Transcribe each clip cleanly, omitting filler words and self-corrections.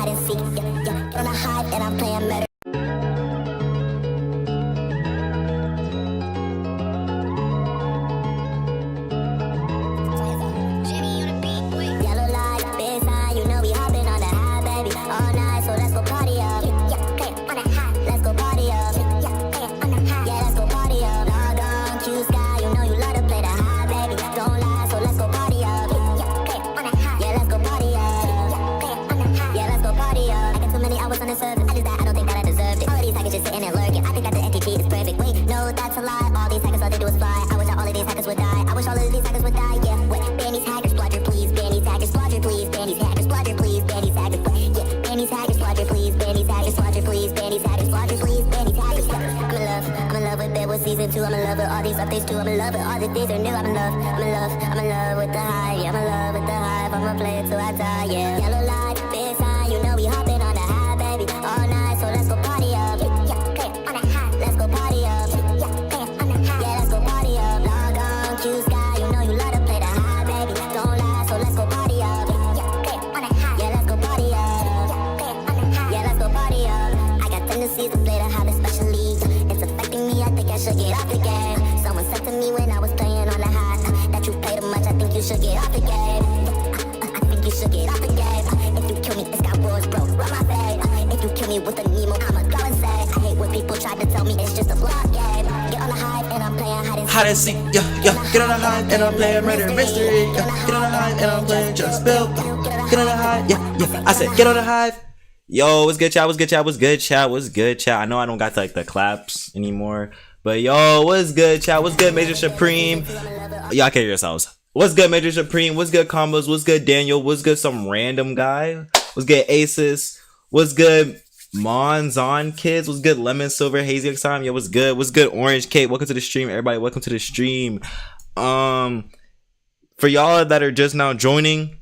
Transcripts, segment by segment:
hide and seek. Get on the hive and I'm playing murder. Yellow light, big sign, you know we hopping on the high, baby. All night, so let's go party up. On the high, let's go party up. On the high, yeah, let's go party up. Log on, 𝘃𝗲𝗄𝗲, you know you love to play the high, baby. Don't lie, so let's go party up. On the high, yeah, let's go party up. On the high, yeah, let's go party up. I got too many hours on the surface, I just that I don't think that I deserved it. All of these hackers just sitting and lurking, I think that the NTT is perfect. Wait, no, that's a lie. All these hackers, all they do is fly. I wish that all of these hackers would die. I wish all of these hackers would die. Yeah, wait, ban these hackers, bludger, please. Ban these hackers, bludger, please. Ban these hackers, bludger, please. Ban these hackers, yeah. Ban these hackers, bludger, please. Ban these hackers, bludger, please. Ban these hackers, bludger, please. Ban these hackers, yeah. I'm in love with 𝗵𝗏𝗴 season 2. I'm in love with all these updates too. I'm in love with all the things are new. I'm in love with the hive. Yeah, I'm in love with the hive. I'ma play it till I die. Yeah. Yellow light, big sign, you know we hopping on the high, baby. All night, so let's go party up. On the high, let's go party up. On the high, yeah, let's go party up. Log on, 𝘃𝗲𝗄𝗲, you know you love to play the high, baby. Don't lie, so let's go party up. On the high, yeah, let's go party up. On the high, yeah, let's go party up. I got tendencies to play the high, especially. It's affecting me, I think I should get off the game. Someone said to me when I was playing on the high that you play too much, I think you should get off the game. I think you should get off the game. If you kill me, it's got words, bro, run my face. If you kill me with a Nemo, I'ma go and say I hate when people try to tell me it's just a block game. Get on the hive and I'm playing hide and seek. Get on the hive and I'm playing murder mystery. Get on the hive and I'm playing just build. Get on the hive, I said get on the hive. Yo, what's good, chat? What's good, chat? What's good, chat? What's good, chat? I know I don't got like the claps anymore, but yo, what's good, chat? What's good, Major Supreme? Y'all can hear yourselves. What's good, Major Supreme? What's good, Combos? What's good, Daniel? What's good, some random guy? What's good, Aces? What's good, Monzon Kids? What's good, Lemon Silver 𝘃𝗀𝗄𝗲𝗏? Yeah, what's good? What's good, Orange Kate? Welcome to the stream, everybody. Welcome to the stream. For y'all that are just now joining,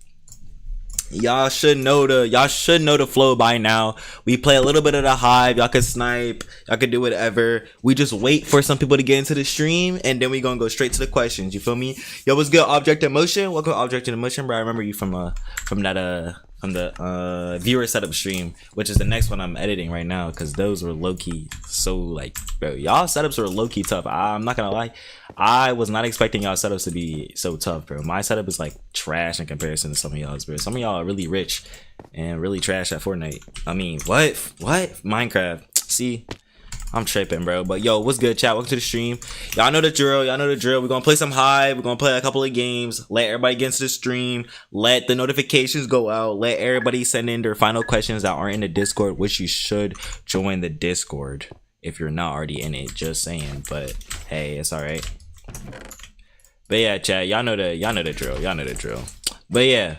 y'all should know the flow by now. We play a little bit of the hive. Y'all can snipe, y'all can do whatever. We just wait for some people to get into the stream, and then we gonna go straight to the questions. You feel me? Yo, what's good, Object in Motion? Welcome to Object in Motion, bro. I remember you from the viewer setup stream, which is the next one I'm editing right now, because those were low-key so like, bro, y'all setups were low-key tough. I'm not gonna lie, I was not expecting y'all setups to be so tough, bro. My setup is like trash in comparison to some of y'all's, bro. Some of y'all are really rich and really trash at Fortnite. I mean, what Minecraft? See, I'm tripping, bro. But yo, what's good, chat? Welcome to the stream. Y'all know the drill. We're gonna play some hive. We're gonna play a couple of games. Let everybody get into the stream. Let the notifications go out. Let everybody send in their final questions that are in the Discord, which you should join the Discord if you're not already in it. Just saying. But hey, it's all right. But yeah, chat. Y'all know the drill. But yeah,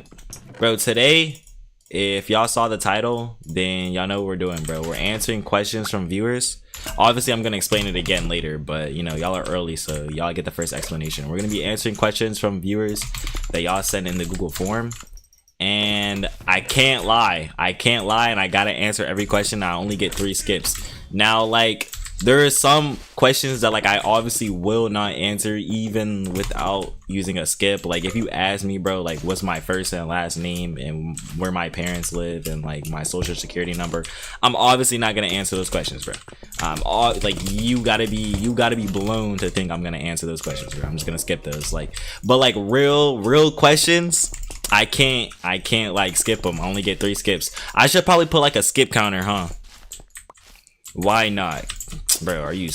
bro. Today, if y'all saw the title, then y'all know what we're doing, bro. We're answering questions from viewers. Obviously, I'm gonna explain it again later, but you know, y'all are early, so y'all get the first explanation. We're gonna be answering questions from viewers that y'all send in the Google form, and I can't lie, and I gotta answer every question. I only get 3 skips. Now, like, there are some questions that like I obviously will not answer even without using a skip. Like, if you ask me, bro, like what's my first and last name and where my parents live and like my social security number, I'm obviously not gonna answer those questions, bro. Like, you gotta be blown to think I'm gonna answer those questions, bro. I'm just gonna skip those. Like, but like real questions, I can't like skip them. I only get 3 skips. I should probably put like a skip counter, huh? Why not? Bro, are you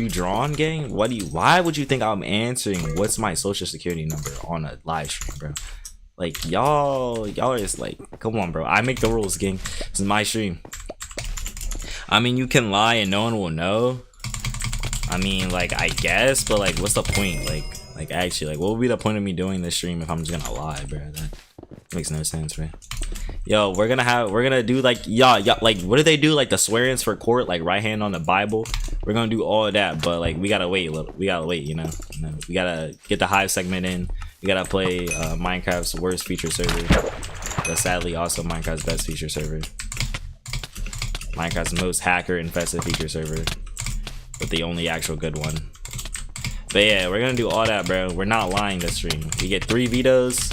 drawn, gang? Why would you think I'm answering what's my social security number on a live stream, bro? Like, y'all are just like, come on, bro. I make the rules, gang. This is my stream. I mean, you can lie and no one will know. I mean, like, I guess, but like, what's the point? Like actually, like, what would be the point of me doing this stream if I'm just gonna lie, bro? That makes no sense, right? Yo, we're gonna do like, y'all, like, what do they do? Like the swearings for court, like right hand on the Bible. We're gonna do all of that, but like, we gotta wait a little. We know, we gotta get the hive segment in. We gotta play Minecraft's worst feature server, but sadly also Minecraft's best feature server. Minecraft's most hacker infested feature server, but the only actual good one. But yeah, we're gonna do all that, bro. We're not lying this stream. We get 3 vetoes.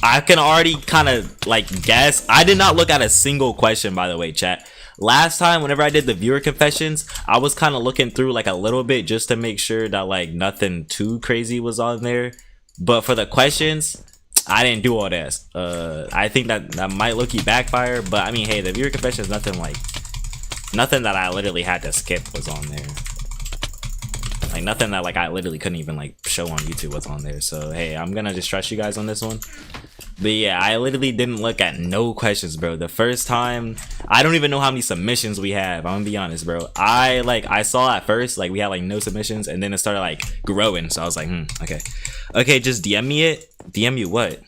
I can already kind of like guess. I did not look at a single question, by the way, chat. Last time, whenever I did the viewer confessions, I was kind of looking through like a little bit just to make sure that like nothing too crazy was on there. But for the questions, I didn't do all that. I think that might low-key backfire. But I mean, hey, the viewer confessions, nothing that I literally had to skip was on there. Like nothing that like I literally couldn't even like show on YouTube was on there. So hey, I'm gonna just trust you guys on this one. But yeah, I literally didn't look at no questions, bro. The first time, I don't even know how many submissions we have. I'm gonna be honest, bro. I saw at first like we had like no submissions, and then it started like growing. So I was like, okay, just DM me it. DM you what?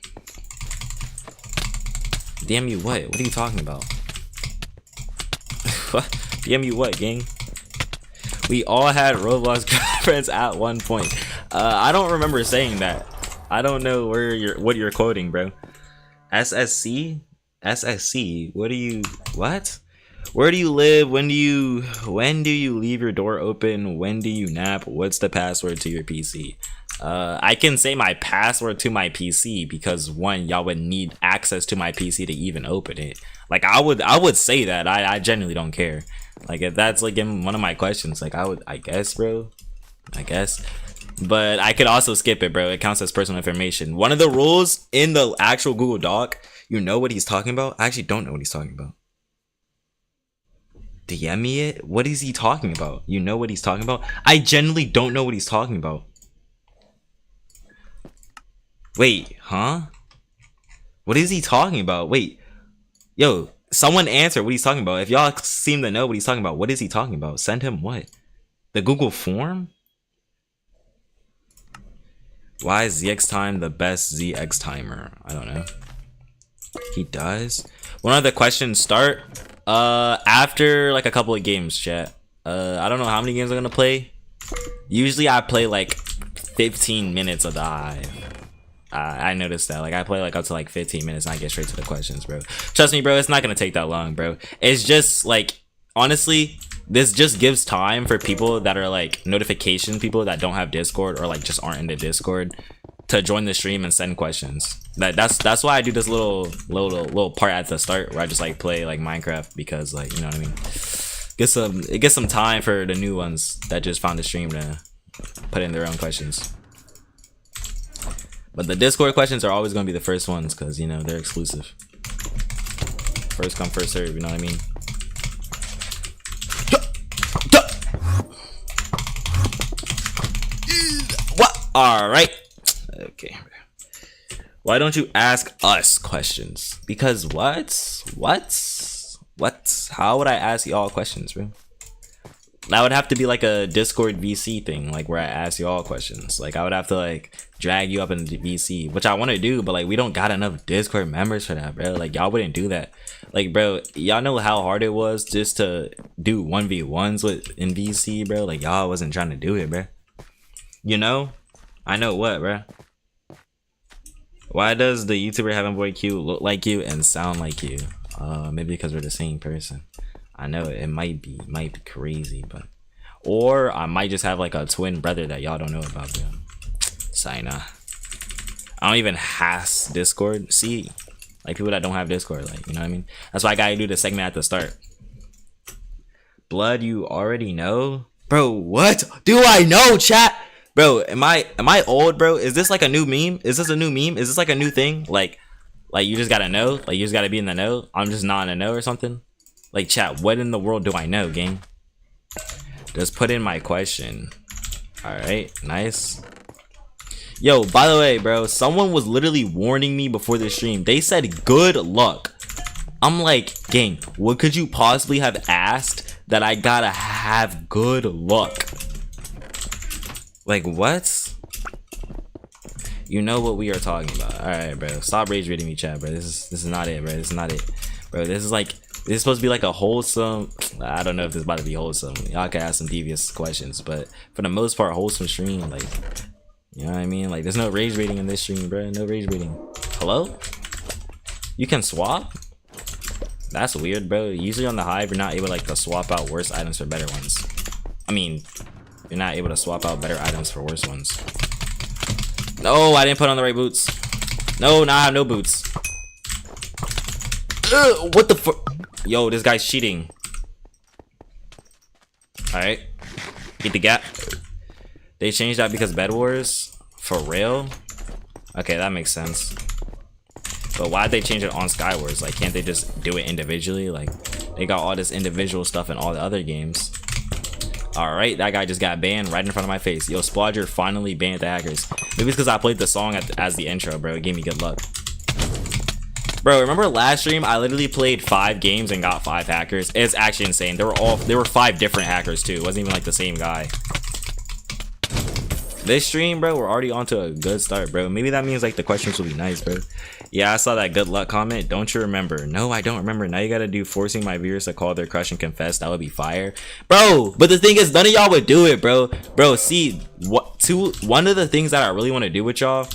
DM you what? What are you talking about? DM you what, gang? We all had Roblox girlfriends at one point. I don't remember saying that. I don't know what you're quoting, bro. SSC? SSC? What? Where do you live? When do you leave your door open? When do you nap? What's the password to your PC? I can say my password to my PC because one, y'all would need access to my PC to even open it. Like I would say that. I genuinely don't care. Like if that's like in one of my questions, like I guess, bro. I guess. But I could also skip it, bro. It counts as personal information. One of the rules in the actual Google Doc, you know what he's talking about? I actually don't know what he's talking about. DM me it? What is he talking about? You know what he's talking about? I genuinely don't know what he's talking about. Wait, huh? What is he talking about? Wait. Yo, someone answer what he's talking about. If y'all seem to know what he's talking about, what is he talking about? Send him what? The Google form? Why is ZX time the best ZX timer? I don't know. He does. When are the questions start? After like a couple of games, chat. I don't know how many games I'm gonna play. Usually I play like 15 minutes of the Hive. I noticed that. Like I play like up to like 15 minutes and I get straight to the questions, bro. Trust me, bro, it's not gonna take that long, bro. It's just like, honestly, this just gives time for people that are like notification people that don't have Discord or like just aren't in the Discord to join the stream and send questions. That's why I do this little part at the start where I just like play like Minecraft, because like, you know what I mean, it gets some time for the new ones that just found the stream to put in their own questions. But the Discord questions are always going to be the first ones because, you know, they're exclusive. First come, first serve, you know what I mean? What? Alright. Okay. Why don't you ask us questions? Because what? How would I ask y'all questions, bro? That would have to be like a Discord VC thing, like where I ask you all questions. Like I would have to like drag you up into VC, which I want to do, but like we don't got enough Discord members for that, bro. Like y'all wouldn't do that. Like, bro, y'all know how hard it was just to do 1v1s in VC, bro. Like y'all wasn't trying to do it, bro. You know? I know what, bro. Why does the YouTuber 𝗵𝗶𝘃𝗲 look like you and sound like you? Maybe because we're the same person. I know it might be crazy, but or I might just have like a twin brother that y'all don't know about, bro. Signa. I don't even has Discord. See, like people that don't have Discord, like, you know what I mean? That's why I gotta do the segment at the start. Blood, you already know, bro. What do I know, chat? Bro, am I old, bro? Is this like a new meme? Is this a new meme? Is this like a new thing? Like you just gotta know? Like you just gotta be in the know? I'm just not in the know or something? Like, chat, what in the world do I know, gang? Just put in my question. Alright, nice. Yo, by the way, bro, someone was literally warning me before the stream. They said good luck. I'm like, gang, what could you possibly have asked that I gotta have good luck? Like, what? You know what we are talking about. Alright, bro. Stop rage reading me, chat, bro. This is not it, bro. This is not it. Bro, this is like, this is supposed to be like a wholesome, I don't know if this is about to be wholesome. Y'all can ask some devious questions, but for the most part, wholesome stream, like, you know what I mean? Like, there's no rage rating in this stream, bro. No rage rating. Hello? You can swap? That's weird, bro. Usually on the Hive, you're not able like to swap out worse items for better ones. I mean, you're not able to swap out better items for worse ones. No, I didn't put on the right boots. No, now I have no boots. What the fuck? Yo, this guy's cheating. Alright. Eat the gap. They changed that because Bed Wars? For real? Okay, that makes sense. But why'd they change it on Skywars? Like, can't they just do it individually? Like, they got all this individual stuff in all the other games. Alright, that guy just got banned right in front of my face. Yo, 𝘃𝗲𝗄𝗏 finally banned the hackers. Maybe it's because I played the song as the intro, bro. It gave me good luck. Bro, remember last stream? I literally played 5 games and got 5 hackers. It's actually insane. There were 5 different hackers too. It wasn't even like the same guy. This stream, bro, we're already on to a good start, bro. Maybe that means like the questions will be nice, bro. Yeah, I saw that good luck comment. Don't you remember? No, I don't remember. Now you gotta do forcing my viewers to call their crush and confess. That would be fire, bro. But the thing is, none of y'all would do it, bro. Bro, see, one of the things that I really want to do with y'all,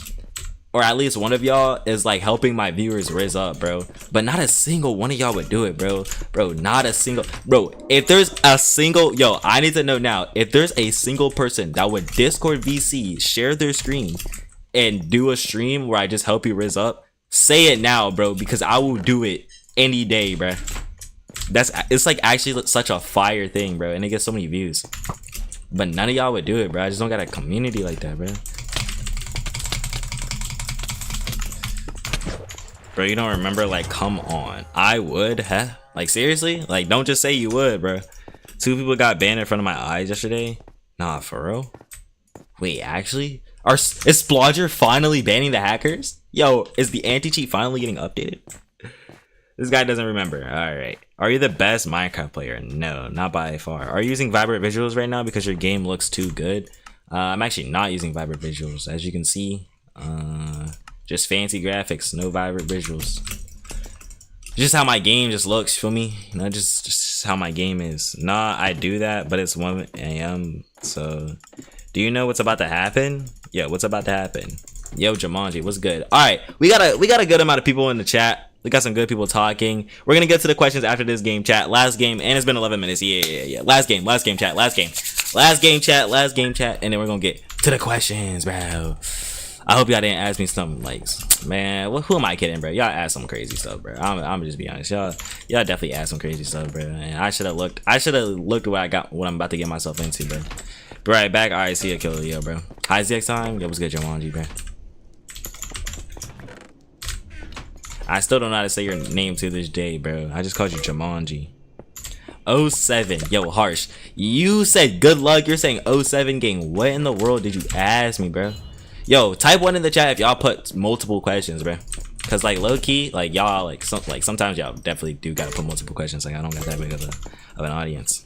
or at least one of y'all, is like helping my viewers rizz up, bro. But not a single one of y'all would do it, bro. Bro, not a single. Bro, if there's a single, yo, I need to know now. If there's a single person that would Discord VC, share their screen, and do a stream where I just help you rizz up, say it now, bro, because I will do it any day, bro. It's like actually such a fire thing, bro, and it gets so many views. But none of y'all would do it, bro. I just don't got a community like that, bro. Bro, you don't remember? Like, come on. I would, huh? Like, seriously? Like, don't just say you would, bro. 2 people got banned in front of my eyes yesterday. Nah, for real? Wait, actually? Is 𝘃𝗲𝗄𝗏 finally banning the hackers? Yo, is the anti-cheat finally getting updated? This guy doesn't remember. Alright. Are you the best Minecraft player? No, not by far. Are you using vibrant visuals right now because your game looks too good? I'm actually not using vibrant visuals. As you can see, just fancy graphics, no vibrant visuals. Just how my game just looks, feel me? You know, just how my game is. Nah, I do that, but it's 1 AM, so... Do you know what's about to happen? Yeah, what's about to happen? Yo, Jumanji, what's good? Alright, we got a good amount of people in the chat. We got some good people talking. We're gonna get to the questions after this game, chat. Last game, and it's been 11 minutes. Yeah. Last game, chat. Last game, chat. And then we're gonna get to the questions, bro. I hope y'all didn't ask me something like, man, who am I kidding, bro? Y'all asked some crazy stuff, bro. I'm gonna just be honest. Y'all definitely asked some crazy stuff, bro. And I should have looked what I'm about to get myself into, bro. Be right back. All right, see ya, killer, yo, bro. 𝘃𝗲𝗄𝗏𝗏. Yo, what's good, Jumanji, bro? I still don't know how to say your name to this day, bro. I just called you Jumanji. 07. Yo, harsh. You said good luck. You're saying 07 gang. What in the world did you ask me, bro? Yo, type 1 in the chat if y'all put multiple questions, bro. Cause like low key, like y'all like sometimes y'all definitely do gotta put multiple questions. Like I don't got that big of an audience.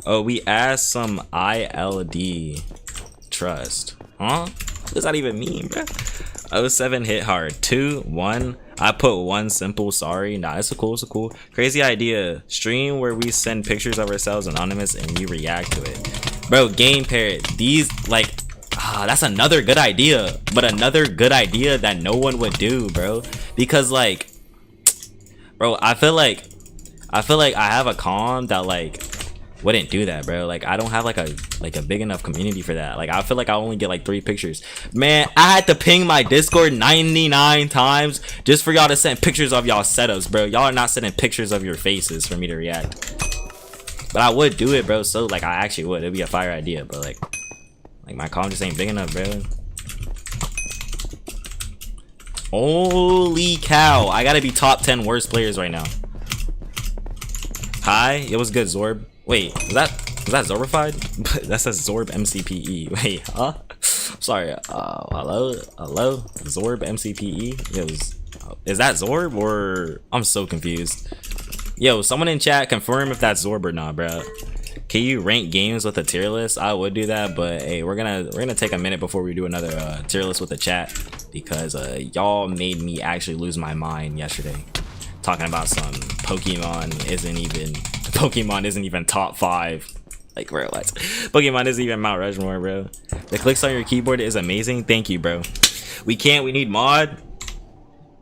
Oh, we asked some ILD trust. Huh? What does that even mean, bro? 07 hit hard. 2, 1. I put 1 simple sorry. Nah, it's a cool. Crazy idea. Stream where we send pictures of ourselves anonymous and you react to it. Bro, Game Parrot. These like that's another good idea. But another good idea that no one would do, bro. Because like, bro, I feel like I have a comm that like wouldn't do that, bro. Like I don't have like a big enough community for that. Like I feel like I only get like 3 pictures. Man, I had to ping my Discord 99 times just for y'all to send pictures of y'all setups, bro. Y'all are not sending pictures of your faces for me to react. But I would do it, bro. So like I actually would. It'd be a fire idea, but like my comm just ain't big enough, bro. Holy cow, I gotta be top 10 worst players right now. Hi, it was good, Zorb. Wait, was that 𝘃𝗲𝗏𝗏𝗏? That says 𝘃𝗏𝗏𝗏𝗏𝗏. Wait, huh? Sorry. Hello, 𝘃𝗏𝗏𝗏𝗏𝗏𝗏. Yo, is that Zorb or I'm so confused. Yo, someone in chat confirm if that's Zorb or not, bro. Can you rank games with a tier list? I would do that, but hey, we're gonna take a minute before we do another tier list with the chat because y'all made me actually lose my mind yesterday. Talking about some Pokemon isn't even top 5. Like, bro, what? Pokemon isn't even Mount Rushmore, bro. The clicks on your keyboard is amazing. Thank you, bro. We need mod.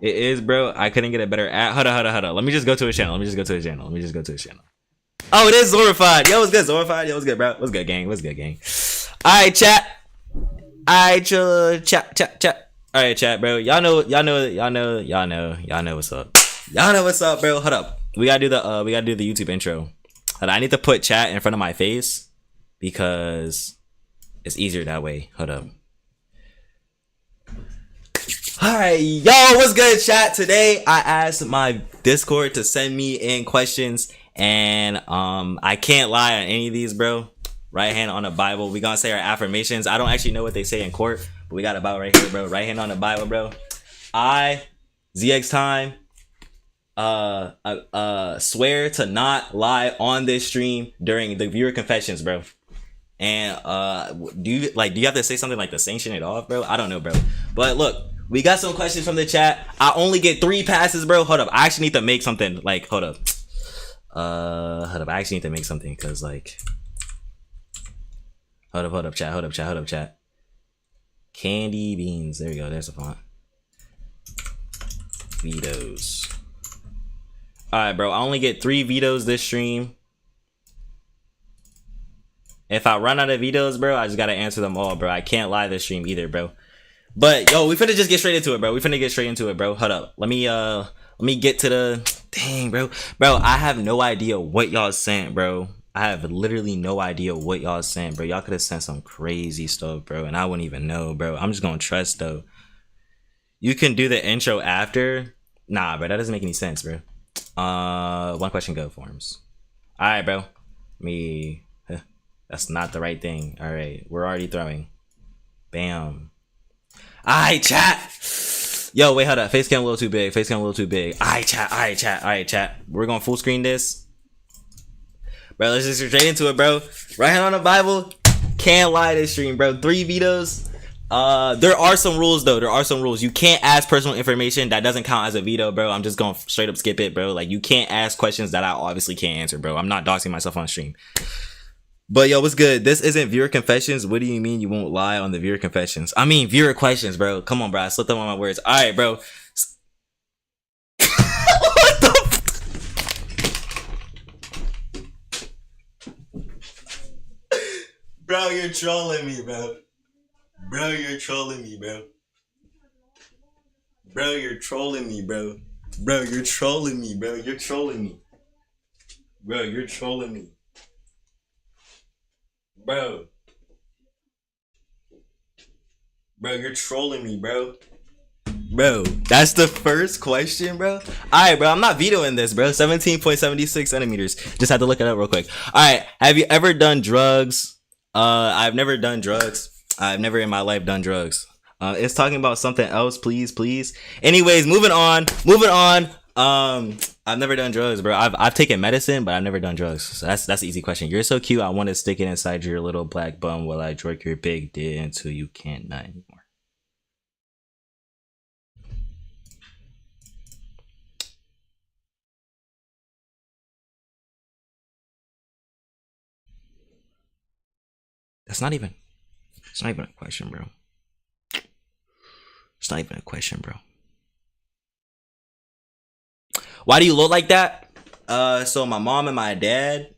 It is, bro. I couldn't get a better at. Hold on. Let me just go to his channel. Oh, it is 𝘃𝗏𝗏𝗏𝗏. Yo, what's good, 𝘃𝗏𝗏𝗏𝗏? Yo, what's good, bro? What's good, gang? All right, chat. Alright, chill, chat. Alright, chat, bro. Y'all know what's up. Y'all know what's up, bro. Hold up. We gotta do the YouTube intro. Hold on, I need to put chat in front of my face because it's easier that way. Hold up. Alright, yo, what's good, chat? Today I asked my Discord to send me in questions, and I can't lie on any of these, bro. Right hand on the Bible. We gonna say our affirmations. I don't actually know what they say in court, but we got a Bible right here, bro. Right hand on the Bible, bro. I, 𝘃𝗲𝗏𝗃𝗲𝗏 swear to not lie on this stream during the viewer confessions, bro. And do you have to say something like to sanction it off, bro? I don't know, bro. But look, we got some questions from the chat. I only get 3 passes, bro. Hold up. I actually need to make something. Like, hold up. Hold up. I actually need to make something because, like, hold up, chat. Candy beans. There we go. There's the font. Vetoes. Alright, bro. I only get 3 vetoes this stream. If I run out of vetoes, bro, I just gotta answer them all, bro. I can't lie this stream either, bro. But yo, we finna just get straight into it, bro. Hold up. Let me get to the dang, bro. Bro, I have no idea what y'all sent, bro. I have literally no idea what y'all sent, bro. Y'all could have sent some crazy stuff, bro, and I wouldn't even know, bro. I'm just gonna trust though. You can do the intro after. Nah, bro, that doesn't make any sense, bro. One question go forms. Alright, bro. That's not the right thing. Alright, we're already throwing. Bam. Alright, chat. Yo, wait, hold up. Face cam a little too big. Alright, chat. We're gonna full screen this. Bro, let's just get straight into it, bro. Right hand on the Bible. Can't lie this stream, bro. 3 vetoes. There are some rules, though. You can't ask personal information. That doesn't count as a veto, bro. I'm just gonna straight up skip it, bro. Like, you can't ask questions that I obviously can't answer, bro. I'm not doxing myself on stream. But yo, what's good? This isn't viewer confessions. What do you mean you won't lie on the viewer confessions? I mean viewer questions, bro. Come on, bro. I slipped up on my words. All right, bro. What the? Bro, you're trolling me, bro. You're trolling me, bro. You're trolling me. You're trolling me. You're trolling me. Bro, that's the first question, bro. Alright, bro, I'm not vetoing this, bro. 17.76 centimeters. Just had to look it up real quick. Alright, have you ever done drugs? I've never done drugs. I've never in my life done drugs. It's talking about something else, please. Anyways, moving on. I've never done drugs, bro. I've taken medicine, but I've never done drugs. So that's an easy question. You're so cute. I want to stick it inside your little black bum while I jerk your big dick until you can't nut anymore. It's not even a question, bro. Why do you look like that? So my mom and my dad,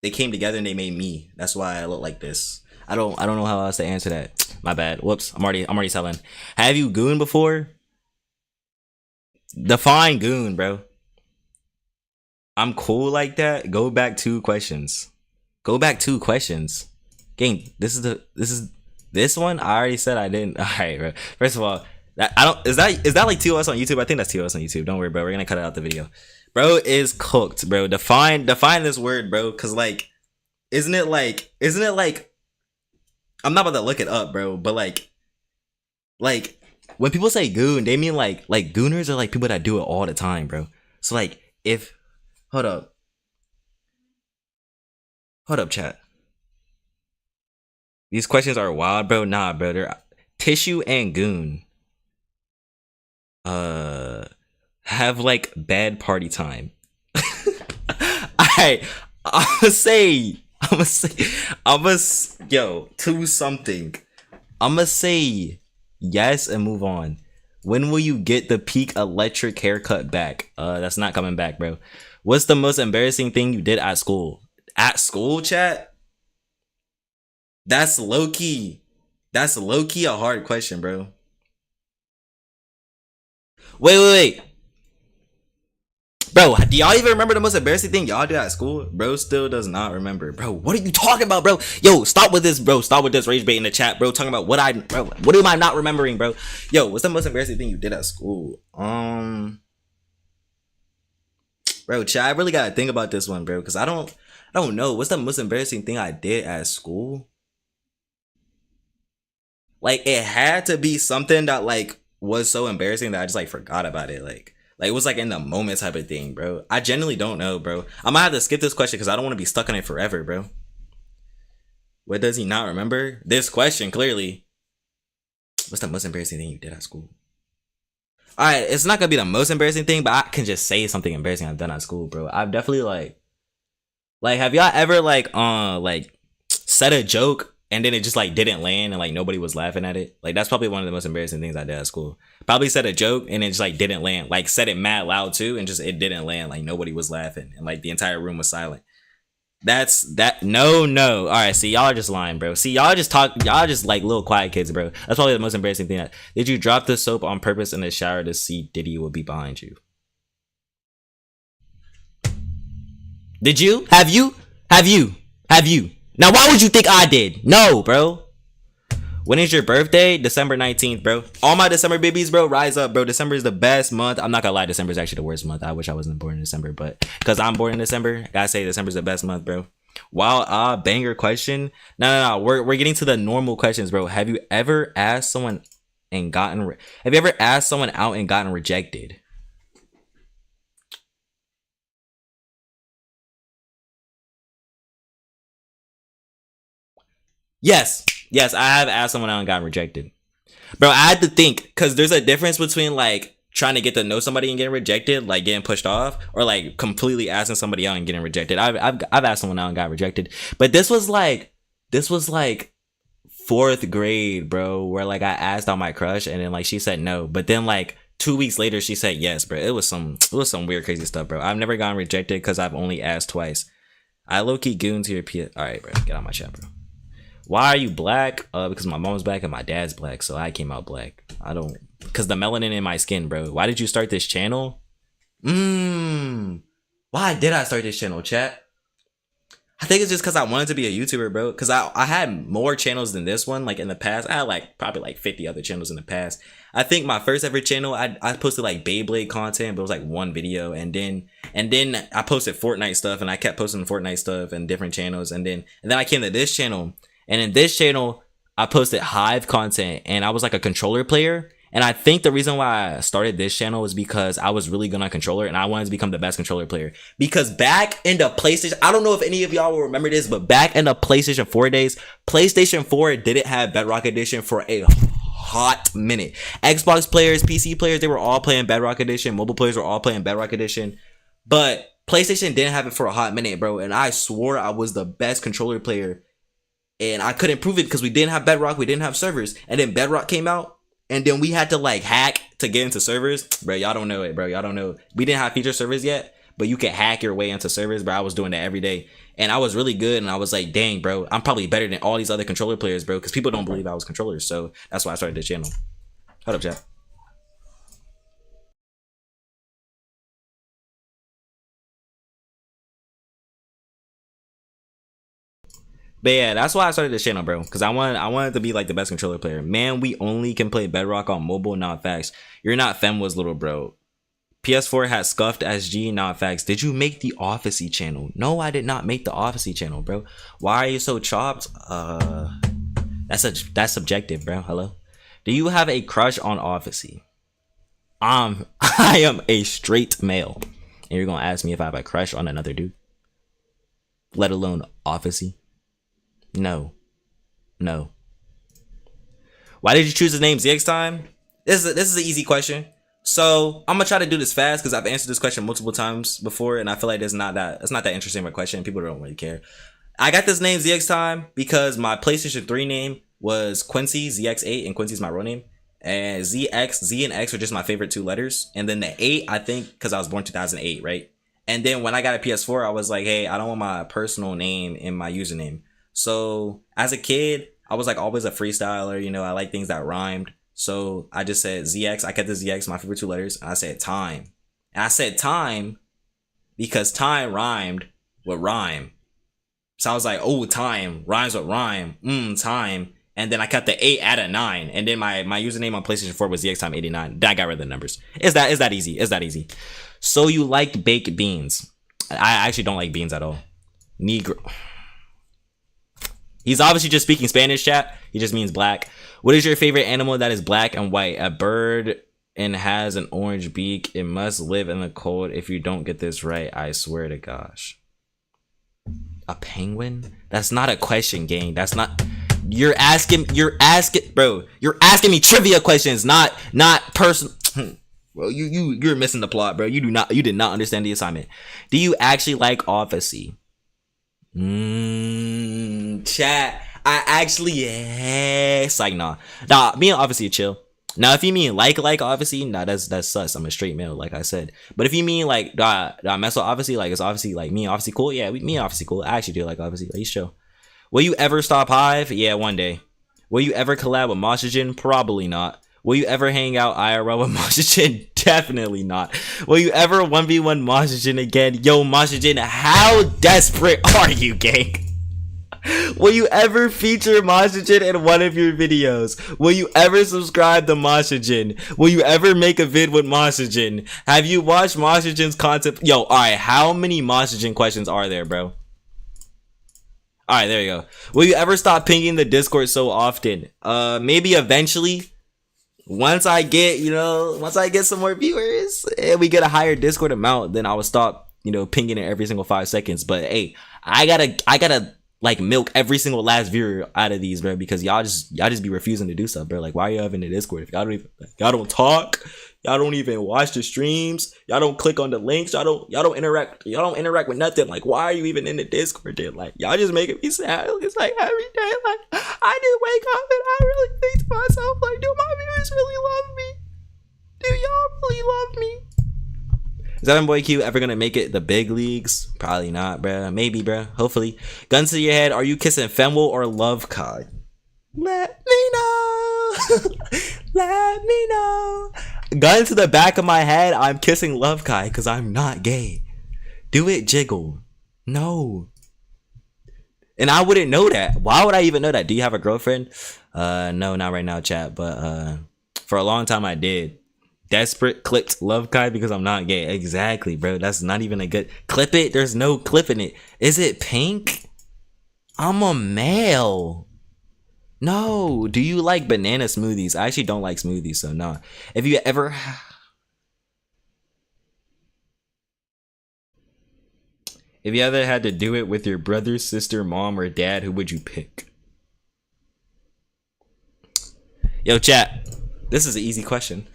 they came together and they made me. That's why I look like this. I don't know how else to answer that. My bad. Whoops. I'm already telling. Have you gooned before? Define goon, bro. I'm cool like that. Go back 2 questions. Gang, this one. I already said I didn't. All right, bro. First of all, is that like TOS on YouTube? I think that's TOS on YouTube. Don't worry, bro. We're gonna cut it out the video. Bro is cooked, bro. Define this word, bro. Cause like, isn't it like? I'm not about to look it up, bro. But like when people say goon, they mean like gooners are like people that do it all the time, bro. So like hold up, chat. These questions are wild, bro. Nah, bro. They're tissue and goon. Have like bad party time. I'ma say yes and move on. When will you get the peak electric haircut back? That's not coming back, bro. What's the most embarrassing thing you did at school? At school, chat? That's low-key That's low-key a hard question, bro. Wait. Bro, do y'all even remember the most embarrassing thing y'all did at school? Bro still does not remember. Bro, what are you talking about, bro? Yo, stop with this, bro. Stop with this rage bait in the chat, bro. Talking about what am I not remembering, bro? Yo, what's the most embarrassing thing you did at school? Bro, chat, I really gotta think about this one, bro, because I don't know. What's the most embarrassing thing I did at school? Like, it had to be something that, like, was so embarrassing that I just, like, forgot about it. Like it was, like, in the moment type of thing, bro. I genuinely don't know, bro. I might have to skip this question because I don't want to be stuck on it forever, bro. What does he not remember? This question, clearly. What's the most embarrassing thing you did at school? Alright, it's not gonna be the most embarrassing thing, but I can just say something embarrassing I've done at school, bro. I've definitely, like, have y'all ever, like, said a joke and then it just, like, didn't land and, like, nobody was laughing at it? Like, that's probably one of the most embarrassing things I did at school. Probably said a joke and it just, like, didn't land. Like, said it mad loud too and just it didn't land. Like, nobody was laughing and, like, the entire room was silent. No. Alright, see, y'all are just lying, bro. See, y'all just like little quiet kids, bro. That's probably the most embarrassing thing. Did you drop the soap on purpose in the shower to see Diddy would be behind you? Did you? Have you? Now, why would you think I did? No, bro. When is your birthday? December 19th, bro. All my December babies, bro, rise up, bro. December is the best month. I'm not gonna lie, December is actually the worst month. I wish I wasn't born in December, but because I'm born in December, I gotta say December is the best month, bro. Wow, banger question. No. We're getting to the normal questions, bro. Have you ever asked someone and gotten out and gotten rejected? Yes, I have asked someone out and gotten rejected. Bro, I had to think, because there's a difference between, like, trying to get to know somebody and getting rejected, like getting pushed off, or like completely asking somebody out and getting rejected. I've asked someone out and got rejected, but this was like 4th grade, bro, where like I asked out my crush and then like she said no, but then like 2 weeks later she said yes, bro. It was some weird crazy stuff, bro. I've never gotten rejected because I've only asked twice. I low-key goons here. All right, bro, get out my chat, bro. Why are you black? Because my mom's black and my dad's black, so I came out black. Because the melanin in my skin, bro. Why did you start this channel? Why did I start this channel, chat? I think it's just because I wanted to be a YouTuber, bro. Because I had more channels than this one, like in the past. I had like probably like 50 other channels in the past. I think my first ever channel, I posted like Beyblade content, but it was like one video, and then I posted Fortnite stuff, and I kept posting Fortnite stuff and different channels, and then I came to this channel. And in this channel, I posted Hive content and I was like a controller player. And I think the reason why I started this channel was because I was really good on controller and I wanted to become the best controller player. Because back in the PlayStation, I don't know if any of y'all will remember this, but back in the PlayStation 4 days, PlayStation 4 didn't have Bedrock Edition for a hot minute. Xbox players, PC players, they were all playing Bedrock Edition. Mobile players were all playing Bedrock Edition. But PlayStation didn't have it for a hot minute, bro. And I swore I was the best controller player. And I couldn't prove it because we didn't have Bedrock, we didn't have servers. And then Bedrock came out, and then we had to like hack to get into servers. Bro, y'all don't know it, bro. Y'all don't know. We didn't have feature servers yet, but you could hack your way into servers, bro. I was doing that every day. And I was really good, and I was like, dang, bro, I'm probably better than all these other controller players, bro, because people don't believe I was controllers. So that's why I started this channel. Hold up, chat. But yeah, that's why I started this channel, bro. Because I wanted to be like the best controller player. Man, we only can play Bedrock on mobile, not facts. You're not 𝗵𝗶𝗃𝗲 little bro. PS4 has scuffed SG, not facts. Did you make the 𝗶𝗶𝘃𝗲𝗄𝗏 channel? No, I did not make the 𝗶𝗶𝗃𝗃𝗲 channel, bro. Why are you so chopped? That's subjective, bro. Hello? Do you have a crush on 𝗶𝗶𝗃𝗃𝗏? I am a straight male. And you're gonna ask me if I have a crush on another dude? Let alone 𝗶𝗶𝗃𝗃𝗏? No. Why did you choose the name 𝘃𝗀𝗄𝗏? This is an easy question. So I'm gonna try to do this fast because I've answered this question multiple times before, and I feel like it's not that interesting of a question. People don't really care. I got this name 𝘃𝗀𝗄𝗏 because my PlayStation 3 name was Quincy ZX8, and Quincy's my real name. And Z and X are just my favorite 2 letters. And then the 8, I think, because I was born 2008, right? And then when I got a PS4, I was like, hey, I don't want my personal name in my username. So as a kid, I was like always a freestyler, you know, I like things that rhymed. So I just said ZX. I kept the ZX, my favorite 2 letters. And I said time. And I said time because time rhymed with rhyme. So I was like, oh, time rhymes with rhyme. Time. And then I kept the 8 at a 9. And then my username on PlayStation 4 was ZXTime89. Then I got rid of the numbers. Is that easy? Is that easy? So you liked baked beans. I actually don't like beans at all. Negro. He's obviously just speaking Spanish, chat. He just means black. What is your favorite animal that is black and white? A bird and has an orange beak. It must live in the cold. If you don't get this right, I swear to gosh. A penguin? That's not a question, gang. That's not... You're asking, bro. You're asking me trivia questions, not personal. Bro, you're missing the plot, bro. You did not understand the assignment. Do you actually like Office? Chat. I actually, yes. Like, nah, me and Office chill. Now, if you mean like Office, nah, that's sus. I'm a straight male, like I said. But if you mean like, I mess with Office, like, is Office like me and Office cool? Yeah, me and Office cool. I actually do like Office. Like, he's chill. Will you ever stop Hive? Yeah, one day. Will you ever collab with Moshagen? Probably not. Will you ever hang out IRL with Moshagen? Definitely not. Will you ever 1v1 Moshagen again? Yo, Moshagen, how desperate are you, gang? Will you ever feature Moshagen in one of your videos? Will you ever subscribe to Moshagen? Will you ever make a vid with Moshagen? Have you watched Moshagen's content? Yo, alright, how many Moshagen questions are there, bro? Alright, there you go. Will you ever stop pinging the Discord so often? Maybe eventually. Once I get some more viewers and we get a higher Discord amount, then I will stop, pinging it every single 5 seconds. But hey, I gotta like milk every single last viewer out of these, bro, because y'all just be refusing to do stuff, bro. Like, why are you having the Discord if y'all don't talk? Y'all don't even watch the streams. Y'all don't click on the links. Y'all don't interact with nothing. Like, why are you even in the Discord then? Like, y'all just making me sad. It's like every day, like, I just wake up and I really think to myself, like, do my viewers really love me? Do y'all really love me? Is 𝗹𝗶𝘃𝗲 ever gonna make it the big leagues? Probably not, bruh. Maybe, bruh. Hopefully. Guns to your head. Are you kissing 𝗵𝗶𝘃𝗲 or 𝗹𝗶𝘃𝗲? Let me know. Let me know. Gun to the back of my head. I'm kissing 𝗹𝗶𝘃𝗲 because I'm not gay. Do it, jiggle. No. And I wouldn't know that. Why would I even know that? Do you have a girlfriend? No, not right now, chat. But for a long time I did. Desperate clipped 𝗹𝗃𝘃𝗲 because I'm not gay. Exactly, bro. That's not even a good clip it. There's no clipping it. Is it pink? I'm a male. No. Do you like banana smoothies? I actually don't like smoothies, so no. If you ever had to do it with your brother, sister, mom, or dad, who would you pick? Yo, chat. This is an easy question.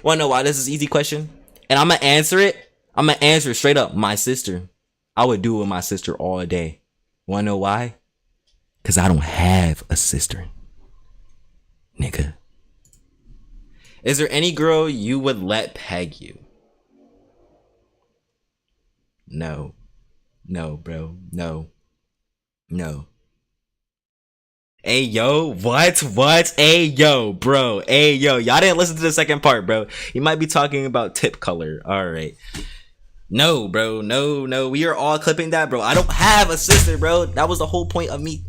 Wanna know why this is an easy question? And I'm gonna answer it. I'm gonna answer it straight up. My sister. I would do it with my sister all day. Wanna know why? Cause I don't have a sister. Nigga. Is there any girl you would let peg you? No. No, bro. No. No. Hey yo, what? Hey yo, bro. Hey yo, y'all didn't listen to the second part, bro. You might be talking about tip color. All right. No, bro. No. We are all clipping that, bro. I don't have a sister, bro. That was the whole point of me.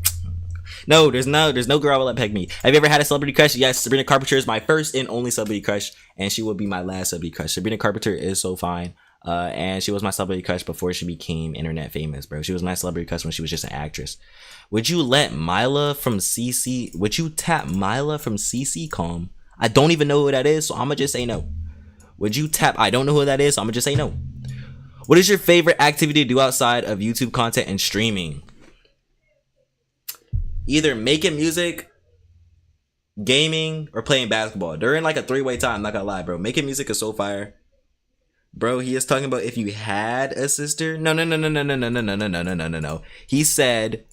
No, there's no girl I will let peg me. Have you ever had a celebrity crush? Yes, Sabrina Carpenter is my first and only celebrity crush, and she will be my last celebrity crush. Sabrina Carpenter is so fine. And she was my celebrity crush before she became internet famous, bro. She was my celebrity crush when she was just an actress. Would you let Myla from CC? Would you tap Myla from 𝗃𝗃𝗃𝗃? I don't even know who that is, so I'm gonna just say no. Would you tap? I don't know who that is, so I'm gonna just say no. What is your favorite activity to do outside of YouTube content and streaming? Either making music, gaming, or playing basketball. They're in like a three-way tie. I'm not gonna lie, bro. Making music is so fire. Bro, he is talking about if you had a sister. No. He said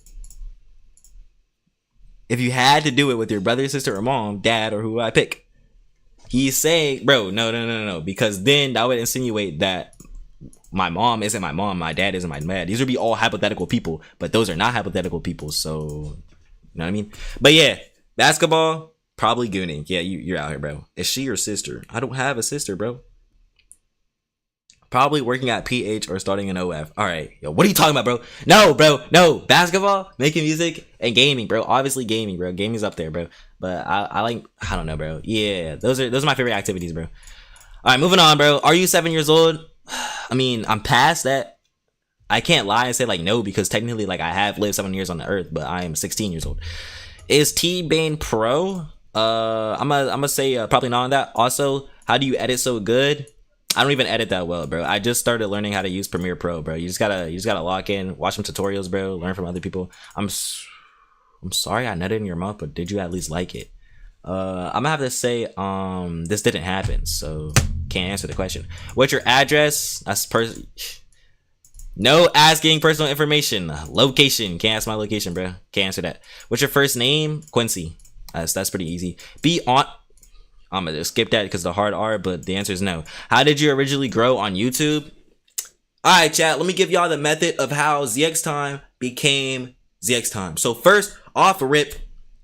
if you had to do it with your brother, sister, or mom, dad, or who I pick. He's saying, bro, no. Because then that would insinuate that my mom isn't my mom, my dad isn't my dad. These would be all hypothetical people, but those are not hypothetical people. So You know what I mean? But yeah, basketball, probably gooning. Yeah, you're out here, bro. Is she your sister? I don't have a sister, bro. Probably working at PH or starting an OF. All right, yo, what are you talking about, bro? No, bro, no. Basketball, making music, and gaming, bro. Obviously gaming, bro. Gaming's up there, bro. But I like, I don't know, bro. Yeah, those are my favorite activities, bro. All right, moving on, bro. Are you 7 years old? I mean, I'm past that. I can't lie and say like no, because technically like I have lived 7 years on the earth, but I am 16 years old. Is T-Bane pro? I'm gonna say probably not on that. Also, how do you edit so good? I don't even edit that well, bro. I just started learning how to use Premiere Pro, bro. You just gotta lock in, watch some tutorials, bro. Learn from other people. I'm sorry I nutted in your mouth, but did you at least like it? I'm gonna have to say this didn't happen, so can't answer the question. What's your address? That's no asking personal information. Location. Can't ask my location, bro. Can't answer that. What's your first name? Quincy. That's pretty easy. Be on. I'm gonna just skip that because the hard R, but the answer is no. How did you originally grow on YouTube? All right, chat. Let me give y'all the method of how ZXTime became ZXTime. So first off rip,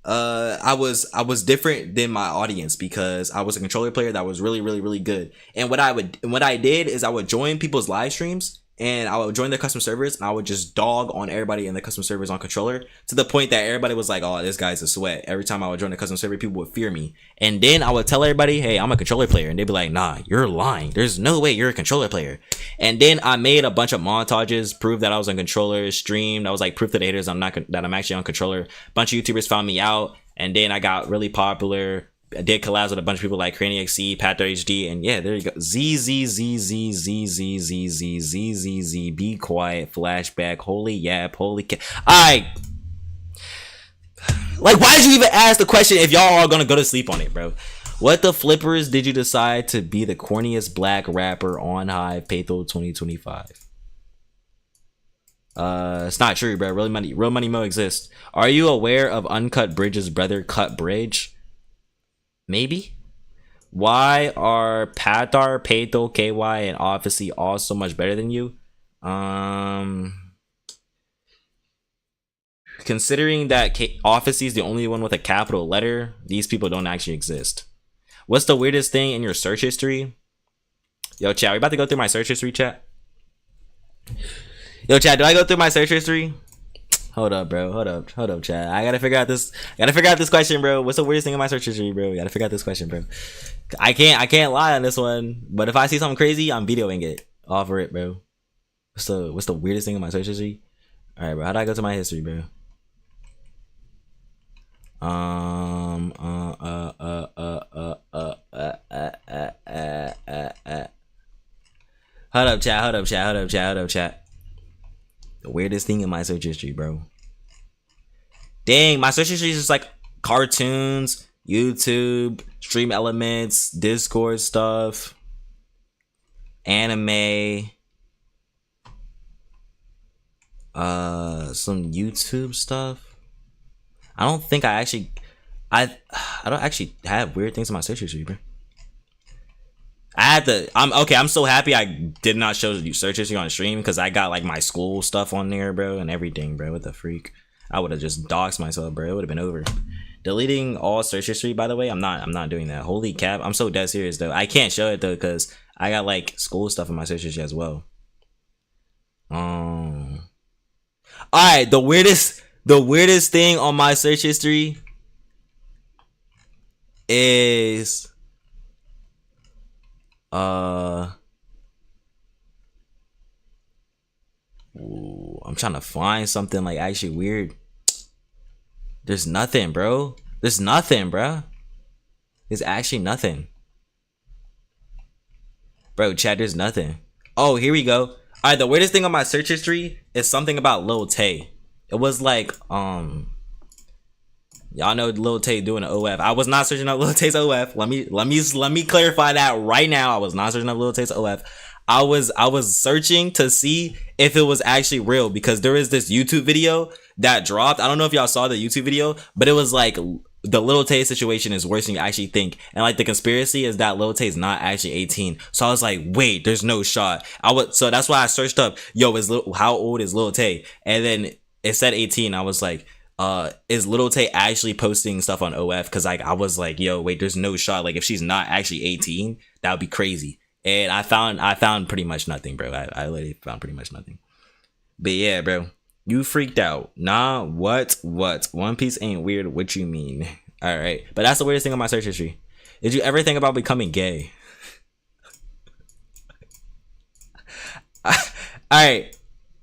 I was different than my audience because I was a controller player that was really good. And what I did is I would join people's live streams. And I would join their custom servers and I would just dog on everybody in the custom servers on controller to the point that everybody was like, oh, this guy's a sweat. Every time I would join the custom server, people would fear me. And then I would tell everybody, hey, I'm a controller player. And they'd be like, nah, you're lying. There's no way you're a controller player. And then I made a bunch of montages, prove that I was on controller, streamed. I was like, proof to the haters that I'm actually on controller. A bunch of YouTubers found me out. And then I got really popular. I did collabs with a bunch of people like ~XC, Pato HD, and yeah, there you go. Z. Be quiet. Flashback. Holy yap. Holy cat. Alright. Like, why did you even ask the question if y'all are gonna go to sleep on it, bro? What the flippers did you decide to be the corniest black rapper on ~PHEITHO 2025? It's not true, bro. Real money mo exists. Are you aware of Uncut Bridge's brother, Cut Bridge? Maybe. Why are Patar, ~PHEITHO, ~KY, and ~OFFICE all so much better than you? Considering that ~OFFICE is the only one with a capital letter, these people don't actually exist. What's the weirdest thing in your search history? Yo, chat, we about to go through my search history, chat. Yo, chat, do I go through my search history? Hold up, bro. Hold up, chat. I gotta figure out this question, bro. What's the weirdest thing in my search history, bro? Gotta figure out this question, bro. I can't lie on this one. But if I see something crazy, I'm videoing it. Offer it, bro. What's the weirdest thing in my search history? All right, bro. How do I go to my history, bro? Hold up, chat. The weirdest thing in my search history, bro. Dang, my search history is just like cartoons, YouTube, stream elements, Discord stuff, anime, some YouTube stuff. I don't think I don't actually have weird things in my search history, bro. I'm so happy I did not show you search history on stream because I got like my school stuff on there, bro, and everything, bro. What the freak? I would have just doxed myself, bro. It would have been over. Deleting all search history, by the way. I'm not doing that. Holy cap. I'm so dead serious though. I can't show it though because I got like school stuff in my search history as well. Alright, the weirdest thing on my search history is I'm trying to find something like actually weird. There's nothing, bro. There's actually nothing. Bro, chat, there's nothing. Oh, here we go. Alright, the weirdest thing on my search history is something about ~Tay. It was like, y'all know ~Tay doing an OF. I was not searching up ~Tay's OF. Let me clarify that right now. I was not searching up ~Tay's OF. I was searching to see if it was actually real because there is this YouTube video that dropped. I don't know if y'all saw the YouTube video, but it was like the Tay situation is worse than you actually think. And like the conspiracy is that Tay's not actually 18. So I was like, wait, there's no shot. So that's why I searched up, yo, how old is Tay? And then it said 18. I was like, is 𝘃𝗀𝗄𝗲𝗏 actually posting stuff on OF? Because like I was like, yo, wait, there's no shot. Like if she's not actually 18, that would be crazy. And I found pretty much nothing, bro. I literally found pretty much nothing. But yeah, bro, you freaked out. Nah, what? One Piece ain't weird. What you mean? All right, but that's the weirdest thing on my search history. Did you ever think about becoming gay? All right,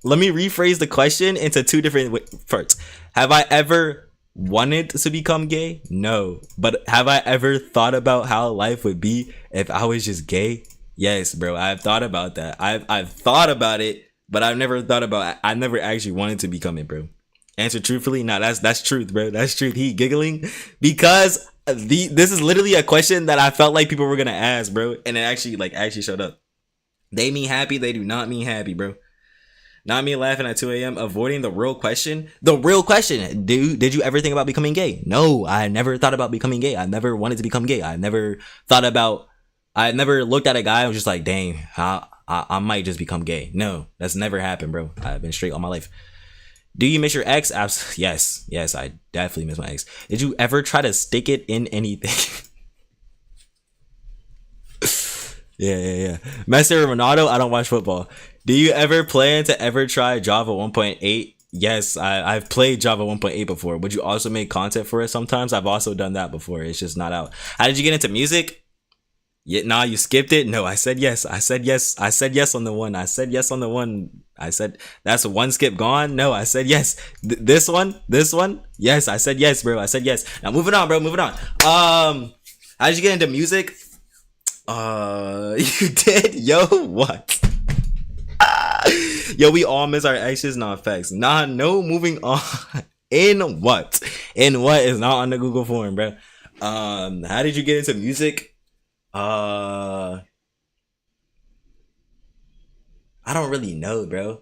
let me rephrase the question into two different parts. Have I ever wanted to become gay? No. But have I ever thought about how life would be if I was just gay? Yes, bro. I've thought about that. I've thought about it, but I've never thought about I never actually wanted to become it, bro. Answer truthfully. Nah, that's truth, bro. That's truth. He giggling because this is literally a question that I felt like people were gonna ask, bro, and it actually showed up. They mean happy. They do not mean happy, bro. Not me laughing at 2 a.m. Avoiding the real question. The real question. Did you ever think about becoming gay? No, I never thought about becoming gay. I never wanted to become gay. I never looked at a guy and was just like, dang, I might just become gay. No, that's never happened, bro. I've been straight all my life. Do you miss your ex? Yes, I definitely miss my ex. Did you ever try to stick it in anything? Yeah. Messi or Ronaldo? I don't watch football. Do you ever plan to ever try Java 1.8? Yes, I've played Java 1.8 before. Would you also make content for it sometimes? I've also done that before. It's just not out. How did you get into music? Yeah, nah, you skipped it. No, I said yes. I said yes on the one. I said yes on the one. I said that's one skip gone. No, I said yes. This one. Yes, I said yes, bro. I said yes. Now moving on, bro. Moving on. How did you get into music? You did? Yo, what? Yo, we all miss our exes. Nah, facts. Nah, no, moving on. In what is not on the Google form, bro. How did you get into music? I don't really know, bro.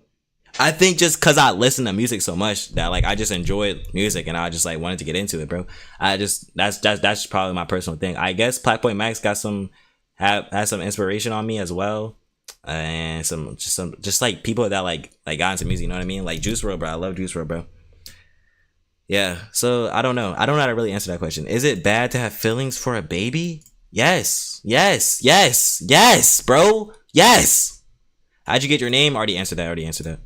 I think just cause I listen to music so much that like I just enjoyed music and I just like wanted to get into it, bro. That's probably my personal thing. I guess Blackboy Max got had some inspiration on me as well. And some like people that like got into music, you know what I mean? Like Juice WRLD, bro. I love Juice WRLD, bro. Yeah, so I don't know how to really answer that question. Is it bad to have feelings for a baby? Yes, bro. Yes. How'd you get your name? Already answered that.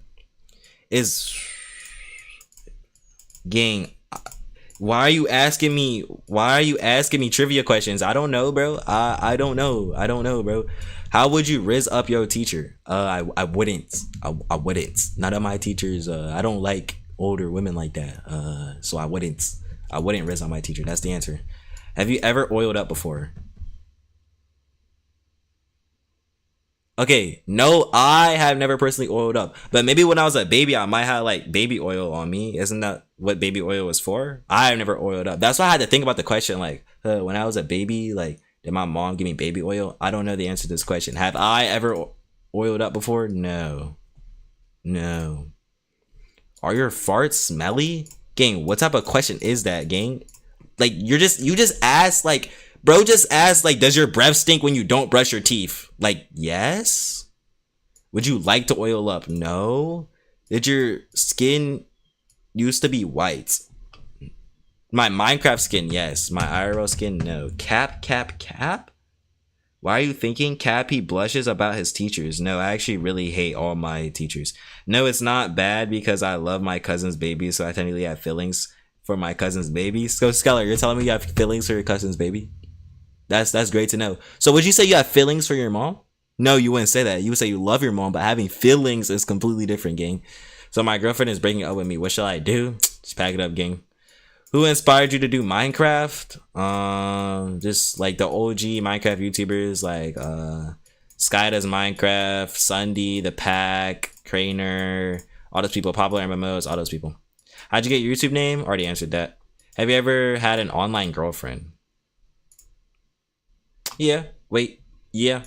Gang, why are you asking me trivia questions? I don't know, bro. I don't know, bro. How would you rizz up your teacher? I wouldn't. I wouldn't. None of my teachers. I don't like older women like that. So I wouldn't rizz on my teacher. That's the answer. Have you ever oiled up before? Okay, no, I have never personally oiled up. But maybe when I was a baby, I might have like baby oil on me. Isn't that what baby oil is for? I've never oiled up. That's why I had to think about the question. Like, when I was a baby, like, did my mom give me baby oil? I don't know the answer to this question. Have I ever oiled up before? No. Are your farts smelly? Gang, what type of question is that, gang? Like, you just asked, like, bro just asked, like, does your breath stink when you don't brush your teeth? Like, yes? Would you like to oil up? No. Did your skin used to be white? My Minecraft skin, yes. My IRL skin, no. Cap? Why are you thinking Cappy blushes about his teachers? No, I actually really hate all my teachers. No, it's not bad because I love my cousin's baby, so I technically have feelings for my cousin's baby. So, Skeller, you're telling me you have feelings for your cousin's baby? That's great to know. So, would you say you have feelings for your mom? No, you wouldn't say that. You would say you love your mom, but having feelings is completely different, gang. So, my girlfriend is breaking up with me. What shall I do? Just pack it up, gang. Who inspired you to do Minecraft? Just like the OG Minecraft YouTubers like Sky Does Minecraft, Sunday, The Pack, Craner, all those people, Popular MMOs, all those people. How'd you get your YouTube name? Already answered that. Have you ever had an online girlfriend? Yeah. Wait. Yeah.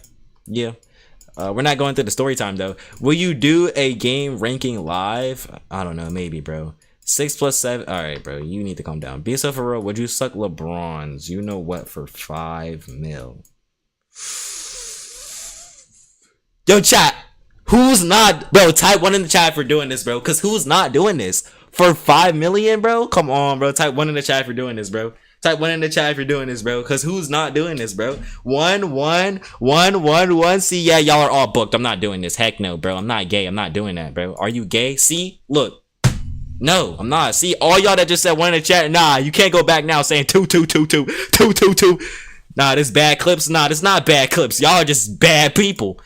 We're not going through the story time though. Will you do a game ranking live? I don't know. Maybe, bro. 6 + 7. All right, bro. You need to calm down. Be so for real. Would you suck LeBron's? You know what? For 5 mil. Yo, chat. Who's not, bro? Type 1 in the chat for doing this, bro. Cause who's not doing this For 5 million, bro? Come on, bro. Type 1 in the chat if you're doing this, bro. Type 1 in the chat if you're doing this, bro. Because who's not doing this, bro? 1, 1, 1, 1, 1. See, yeah, y'all are all booked. I'm not doing this. Heck no, bro. I'm not gay. I'm not doing that, bro. Are you gay? See? Look. No, I'm not. See, all y'all that just said 1 in the chat, nah, you can't go back now saying 2, 2, 2, 2, 2, 2, 2. Nah, this bad clips. Nah, this not bad clips. Y'all are just bad people.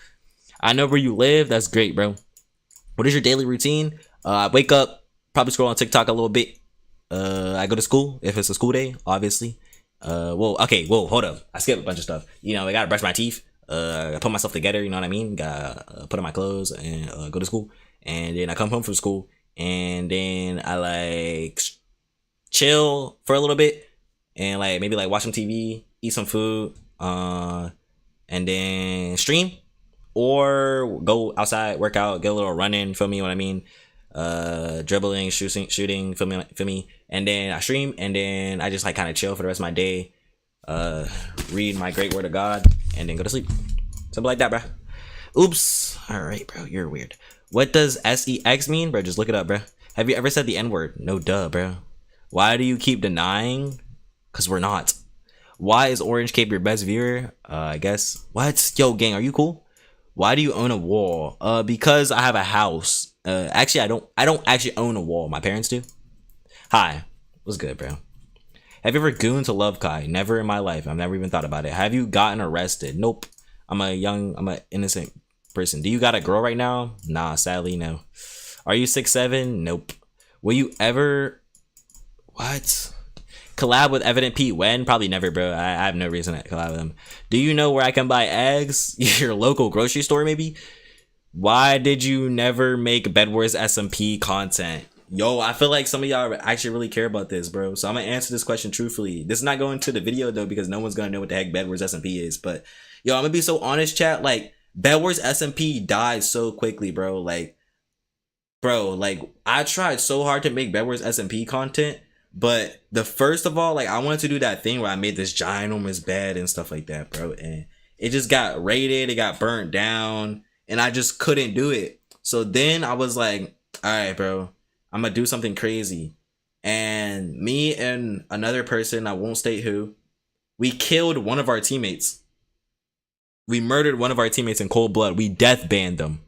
I know where you live. That's great, bro. What is your daily routine? I wake up, probably scroll on TikTok a little bit. I go to school if it's a school day, obviously. Hold up. I skipped a bunch of stuff. You know, I gotta brush my teeth. I put myself together. You know what I mean? Gotta put on my clothes and go to school. And then I come home from school, and then I like chill for a little bit, and like maybe like watch some TV, eat some food, and then stream. Or go outside, work out, get a little running, feel me what I mean? Dribbling, shooting, feel me? And then I stream, and then I just like kind of chill for the rest of my day. Read my great word of God, and then go to sleep. Something like that, bro. Oops. Alright, bro, you're weird. What does SEX mean? Bro, just look it up, bro. Have you ever said the N-word? No duh, bro. Why do you keep denying? Because we're not. Why is 𝘃𝗲𝗄𝗏 your best viewer? I guess. What? Yo, gang, are you cool? Why do you own a wall? Because I have a house. Actually, I don't actually own a wall. My parents do. Hi. What's good, bro? Have you ever gooned to 𝗃𝗂𝗲𝗄𝗏? Never in my life. I've never even thought about it. Have you gotten arrested? Nope. I'm an innocent person. Do you got a girl right now? Nah, sadly, no. Are you 6'7"? Nope. Will you ever... What? Collab with 𝗵𝗃𝗴𝗏? Probably never, bro. I have no reason to collab with him. Do you know where I can buy eggs? Your local grocery store, maybe? Why did you never make Bed Wars SMP content? Yo, I feel like some of y'all actually really care about this, bro. So I'm gonna answer this question truthfully. This is not going to the video though, because no one's gonna know what the heck Bed Wars SMP is. But yo, I'm gonna be so honest, chat. Like, Bed Wars SMP died so quickly, bro. Like, I tried so hard to make Bed Wars SMP content. But first of all, like, I wanted to do that thing where I made this ginormous bed and stuff like that, bro. And it just got raided, it got burnt down, and I just couldn't do it. So then I was like, all right, bro, I'm gonna do something crazy. And me and another person, I won't state who, we killed one of our teammates. We murdered one of our teammates in cold blood. We death banned them.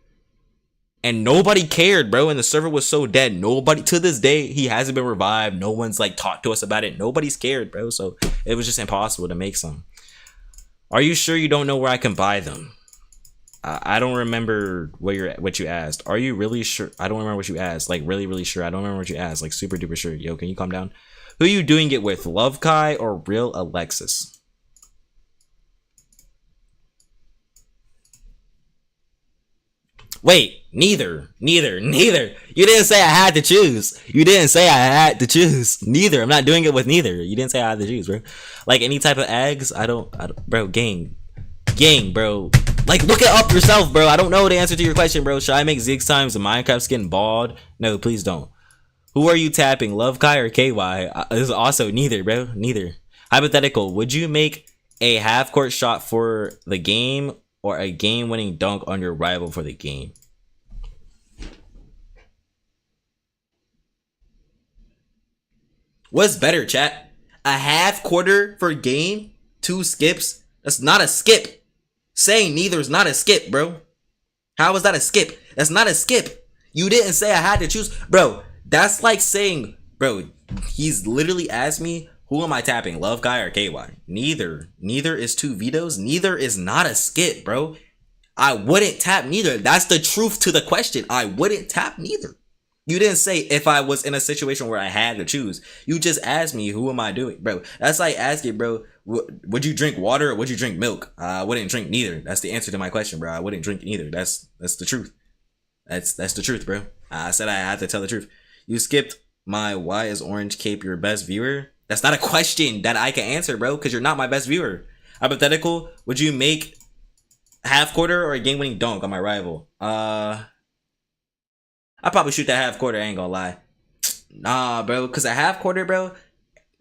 And nobody cared, bro. And the server was so dead. Nobody, to this day, he hasn't been revived. No one's like talked to us about it. Nobody's scared, bro. So it was just impossible to make some. Are you sure you don't know where I can buy them? I don't remember what you asked. Are you really sure? I don't remember what you asked. Like, really sure. I don't remember what you asked. Like, super duper sure. Yo, can you calm down? Who are you doing it with? 𝗃𝗂𝗲𝗏 or real Alexis? Wait, neither. You didn't say I had to choose. Neither. I'm not doing it with neither. You didn't say I had to choose, bro. Like, any type of eggs, I don't, bro, gang, bro. Like, look it up yourself, bro. I don't know the answer to your question, bro. Should I make 𝘃𝗀𝗄𝗏s Minecraft skin bald? No, please don't. Who are you tapping, 𝗃𝗂𝗲 or KY? This is also neither, bro. Neither. Hypothetical, would you make a half-court shot for the game or a game-winning dunk on your rival for the game? What's better, chat? A half quarter for game? 2 skips? That's not a skip. Saying neither is not a skip, bro. How is that a skip? That's not a skip. You didn't say I had to choose. Bro, that's like saying, bro, he's literally asked me, who am I tapping, 𝗃𝗂𝗲𝗏 or KY? Neither is 2 vetoes. Neither is not a skip, bro. I wouldn't tap neither. That's the truth to the question. I wouldn't tap neither. You didn't say if I was in a situation where I had to choose. You just asked me, who am I doing, bro? That's like asking, bro, would you drink water or would you drink milk? I wouldn't drink neither. That's the answer to my question, bro. I wouldn't drink neither. That's the truth. That's the truth, bro. I said I had to tell the truth. You skipped my why is 𝘃𝗲𝗄𝗏 your best viewer? That's not a question that I can answer, bro, because you're not my best viewer. Hypothetical, would you make half quarter or a game-winning dunk on my rival? I probably shoot that half quarter, I ain't gonna lie. Nah, bro, because a half quarter, bro,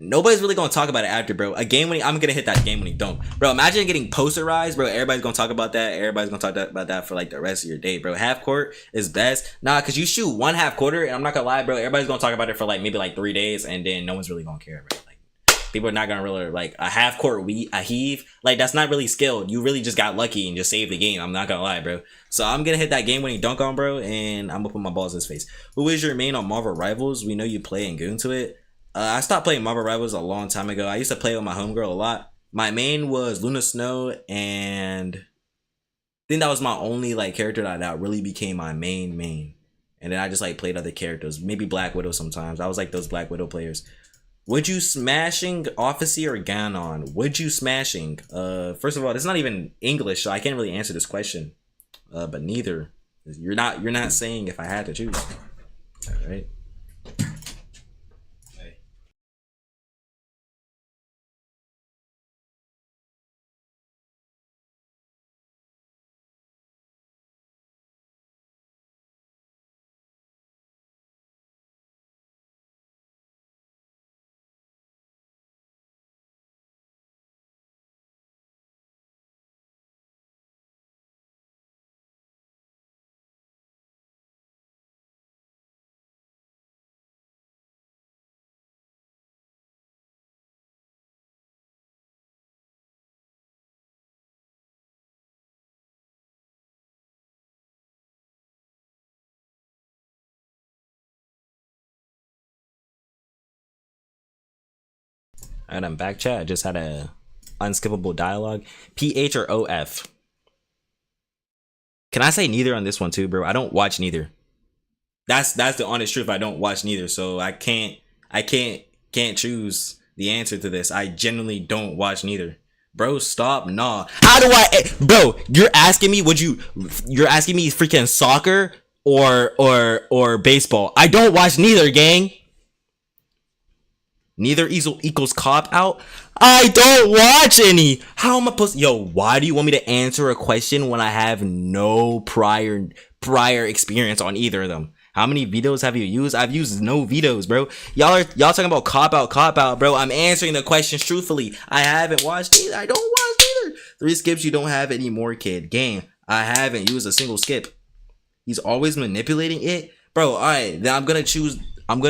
nobody's really gonna talk about it after, bro. A game winning, I'm gonna hit that game winning dunk, bro. Imagine getting posterized, bro. Everybody's gonna talk about that. Everybody's gonna talk about that for like the rest of your day, bro. Half court is best, nah, cause you shoot one half quarter, and I'm not gonna lie, bro. Everybody's gonna talk about it for like maybe like 3 days, and then no one's really gonna care, bro. Like people are not gonna really like a half court a heave, like that's not really skilled. You really just got lucky and just saved the game. I'm not gonna lie, bro. So I'm gonna hit that game winning dunk on, bro, and I'm gonna put my balls in his face. Who is your main on Marvel Rivals? We know you play and goon to it. I stopped playing Marvel Rivals a long time ago. I used to play with my homegirl a lot. My main was Luna Snow, and I think that was my only like character that really became my main. And then I just like played other characters, maybe Black Widow sometimes. I was like those Black Widow players. Would you smashing '0.5 or Ganon? Would you smashing? First of all, it's not even English, so I can't really answer this question. But neither. You're not saying if I had to choose. All right. Alright, I'm back, chat. I just had a unskippable dialogue. PH or OF? Can I say neither on this one too, bro? I don't watch neither. That's the honest truth. I don't watch neither, so I can't choose the answer to this. I genuinely don't watch neither. Bro, stop. Nah. How do I, bro, you're asking me you're asking me freaking soccer or baseball. I don't watch neither, gang. Neither equals cop out. I don't watch any. How am I supposed? Yo, why do you want me to answer a question when I have no prior experience on either of them? How many vetoes have you used? I've used no vetoes, bro. Y'all talking about cop out, bro. I'm answering the questions truthfully. I haven't watched either. I don't watch either. 3 skips you don't have anymore, kid. Game. I haven't used a single skip. He's always manipulating it, bro. All right, then I'm gonna choose. I'll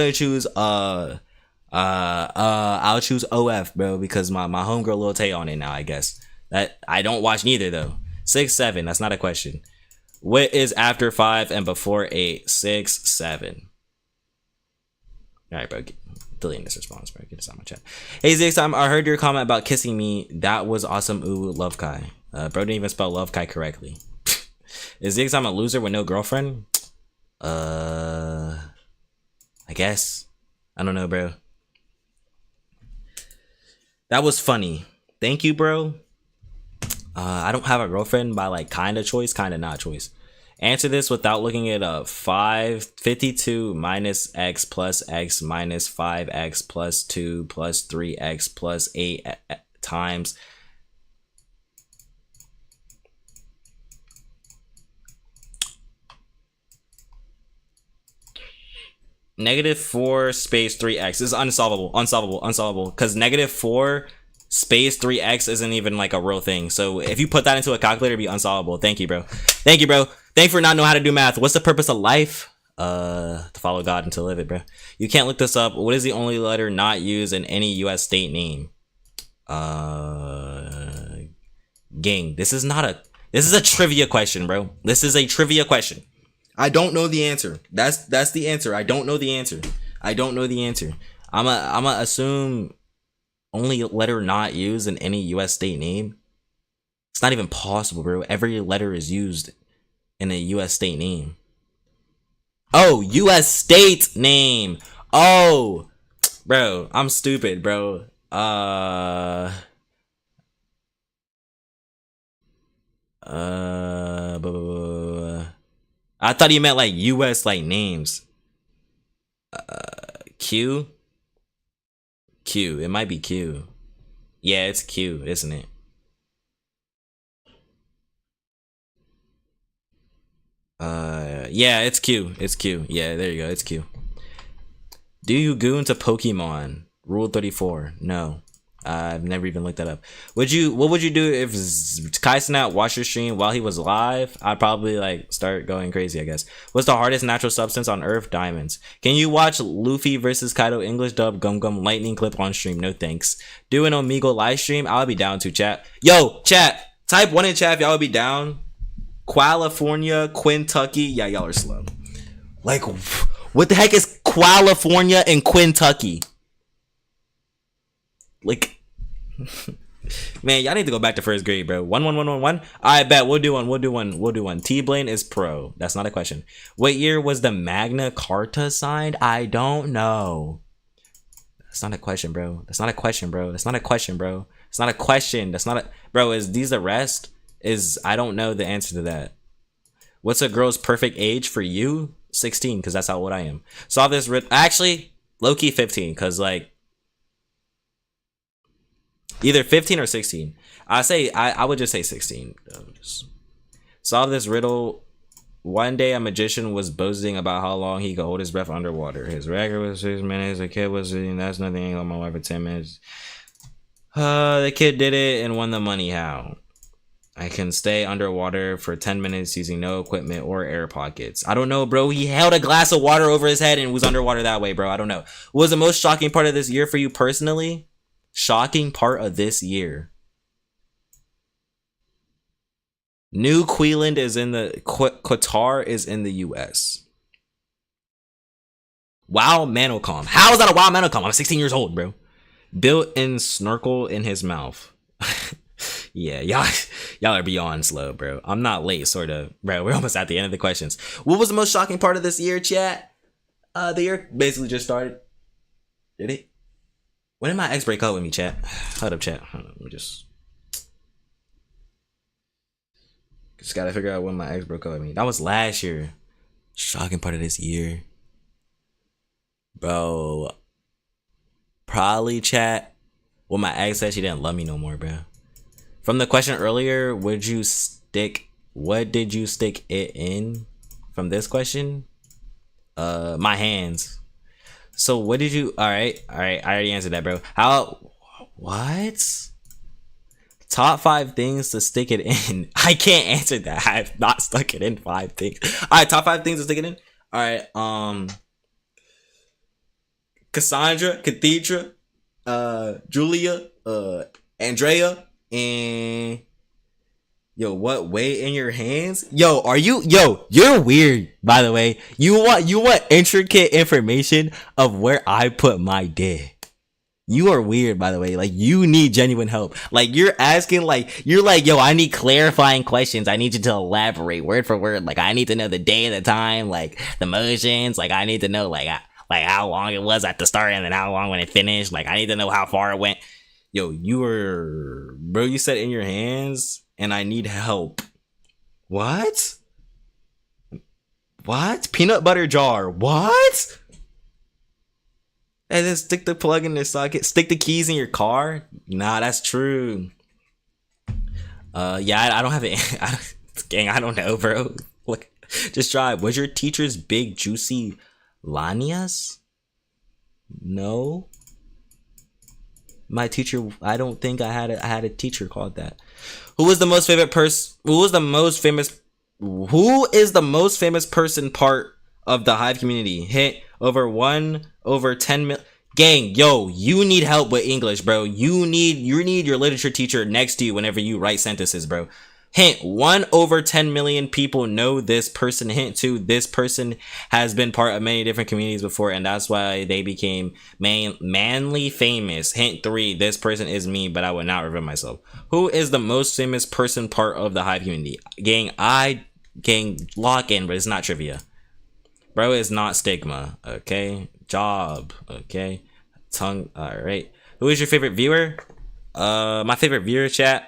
choose OF, bro, because my homegirl Lil Tay on it now, I guess. That I don't watch neither though. 6, 7, that's not a question. What is after 5 and before 8? 6, 7. Alright, bro. Deleting this response, bro. Get this out my chat. Hey ซ์, I heard your comment about kissing me. That was awesome. Ooh, 𝗏𝗂𝗲. Bro didn't even spell 𝗏𝗂𝗲 correctly. Is ซ์a loser with no girlfriend? I guess. I don't know, bro. That was funny. Thank you, bro. I don't have a girlfriend by like kind of choice, kind of not choice. Answer this without looking at 52 minus x plus x minus 5x plus 2 plus 3x plus 8 times -4 space 3x. This is unsolvable, because -4 space 3x isn't even like a real thing. So if you put that into a calculator, it'd be unsolvable. Thank you, bro. Thank you for not knowing how to do math. What's the purpose of life? To follow God and to live it, bro. You can't look this up. What is the only letter not used in any US state name? Gang, this is a trivia question, bro. This is a trivia question. I don't know the answer. That's the answer. I don't know the answer. I'ma assume only letter not used in any US state name. It's not even possible, bro. Every letter is used in a US state name. Oh, US state name. Oh, bro, I'm stupid, bro. I thought you meant like US like names. Q. It might be Q. Yeah, it's Q, isn't it? Yeah, it's Q. Yeah, there you go. It's Q. Do you go into Pokemon? Rule 34. No. I've never even looked that up. What would you do if 𝘃𝗲𝗏 watched your stream while he was live? I'd probably like start going crazy, I guess. What's the hardest natural substance on Earth? Diamonds. Can you watch Luffy versus Kaido English dub 𝗵𝗵 lightning clip on stream? No thanks. Do an Omegle live stream? I'll be down to, chat. Yo, chat. Type 1 in chat if y'all would be down. 𝘃𝗲𝗏𝗄𝗲𝗏. Yeah, y'all are slow. Like, what the heck is 𝘃𝗲𝗏𝗄𝗏 and 𝘃𝗏𝗏? Like, man, y'all need to go back to first grade, bro. 11111. I bet we'll do one. T-Blaine is pro. That's not a question. What year was the Magna Carta signed? I don't know. That's not a question, bro. That's not a question, bro. That's not a question, bro. It's not a question. That's not a bro. Is these the rest? I don't know the answer to that. What's a girl's perfect age for you? 16, because that's how old I am. Saw this actually low-key 15, because like either 15 or 16. I would just say 16. Saw this riddle. One day a magician was boasting about how long he could hold his breath underwater. His record was 6 minutes. The kid was saying, that's nothing. On my wife for 10 minutes. The kid did it and won the money. How? I can stay underwater for 10 minutes using no equipment or air pockets. I don't know, bro. He held a glass of water over his head and was underwater that way, bro. I don't know. What was the most shocking part of this year for you personally? Shocking part of this year. New Queensland is in the Qatar is in the US. 𝗹𝗶𝘃𝗲𝗏𝗄𝗏. How is that a 𝗹𝗶𝘃𝗲𝗏? I'm 16 years old, bro. Built-in snorkel in his mouth. Yeah, y'all are beyond slow, bro. I'm not late, sort of. Bro, we're almost at the end of the questions. What was the most shocking part of this year, chat? The year basically just started. Did it? When did my ex break up with me, chat? Hold up, chat. Hold on, let me just gotta figure out when my ex broke up with me. That was last year. Shocking part of this year. Bro. Probably, chat, when my ex said she didn't love me no more, bro. From the question earlier, what did you stick it in? From this question? My hands. So what did you, all right, I already answered that, bro. What? Top 5 things to stick it in. I can't answer that. I have not stuck it in 5 things. All right, top 5 things to stick it in. All right, Cassandra, 𝘃𝗲𝗏𝗄𝗏, Julia, Andrea, and yo, what weight in your hands? Yo, you're weird, by the way. You want intricate information of where I put my dick. You are weird, by the way. Like, you need genuine help. Like, you're asking, like, you're like, yo, I need clarifying questions. I need you to elaborate word for word. Like, I need to know the day and the time, like, the motions. Like, I need to know, like how long it was at the start and then how long when it finished. Like, I need to know how far it went. Yo, bro, you said in your hands and I need help. What? Peanut butter jar. What? And then stick the plug in the socket. Stick the keys in your car. Nah, that's true. Yeah, I don't have it. Gang, I don't know, bro. Look, just try. Was your teacher's big juicy lanias? No. My teacher, I don't think I had a teacher called that. Who is the most famous person part of the Hive community? Hit over 10 million. Gang, yo, you need help with English, bro. You need your literature teacher next to you whenever you write sentences, bro. Hint, 1/10 million people know this person. Hint 2, this person has been part of many different communities before, and that's why they became manly famous. Hint 3, this person is me, but I would not reveal myself. Who is the most famous person part of the Hive community? Gang, lock in, but it's not trivia. Bro, it's not stigma, okay? Job, okay? Tongue, alright. Who is your favorite viewer? My favorite viewer, chat.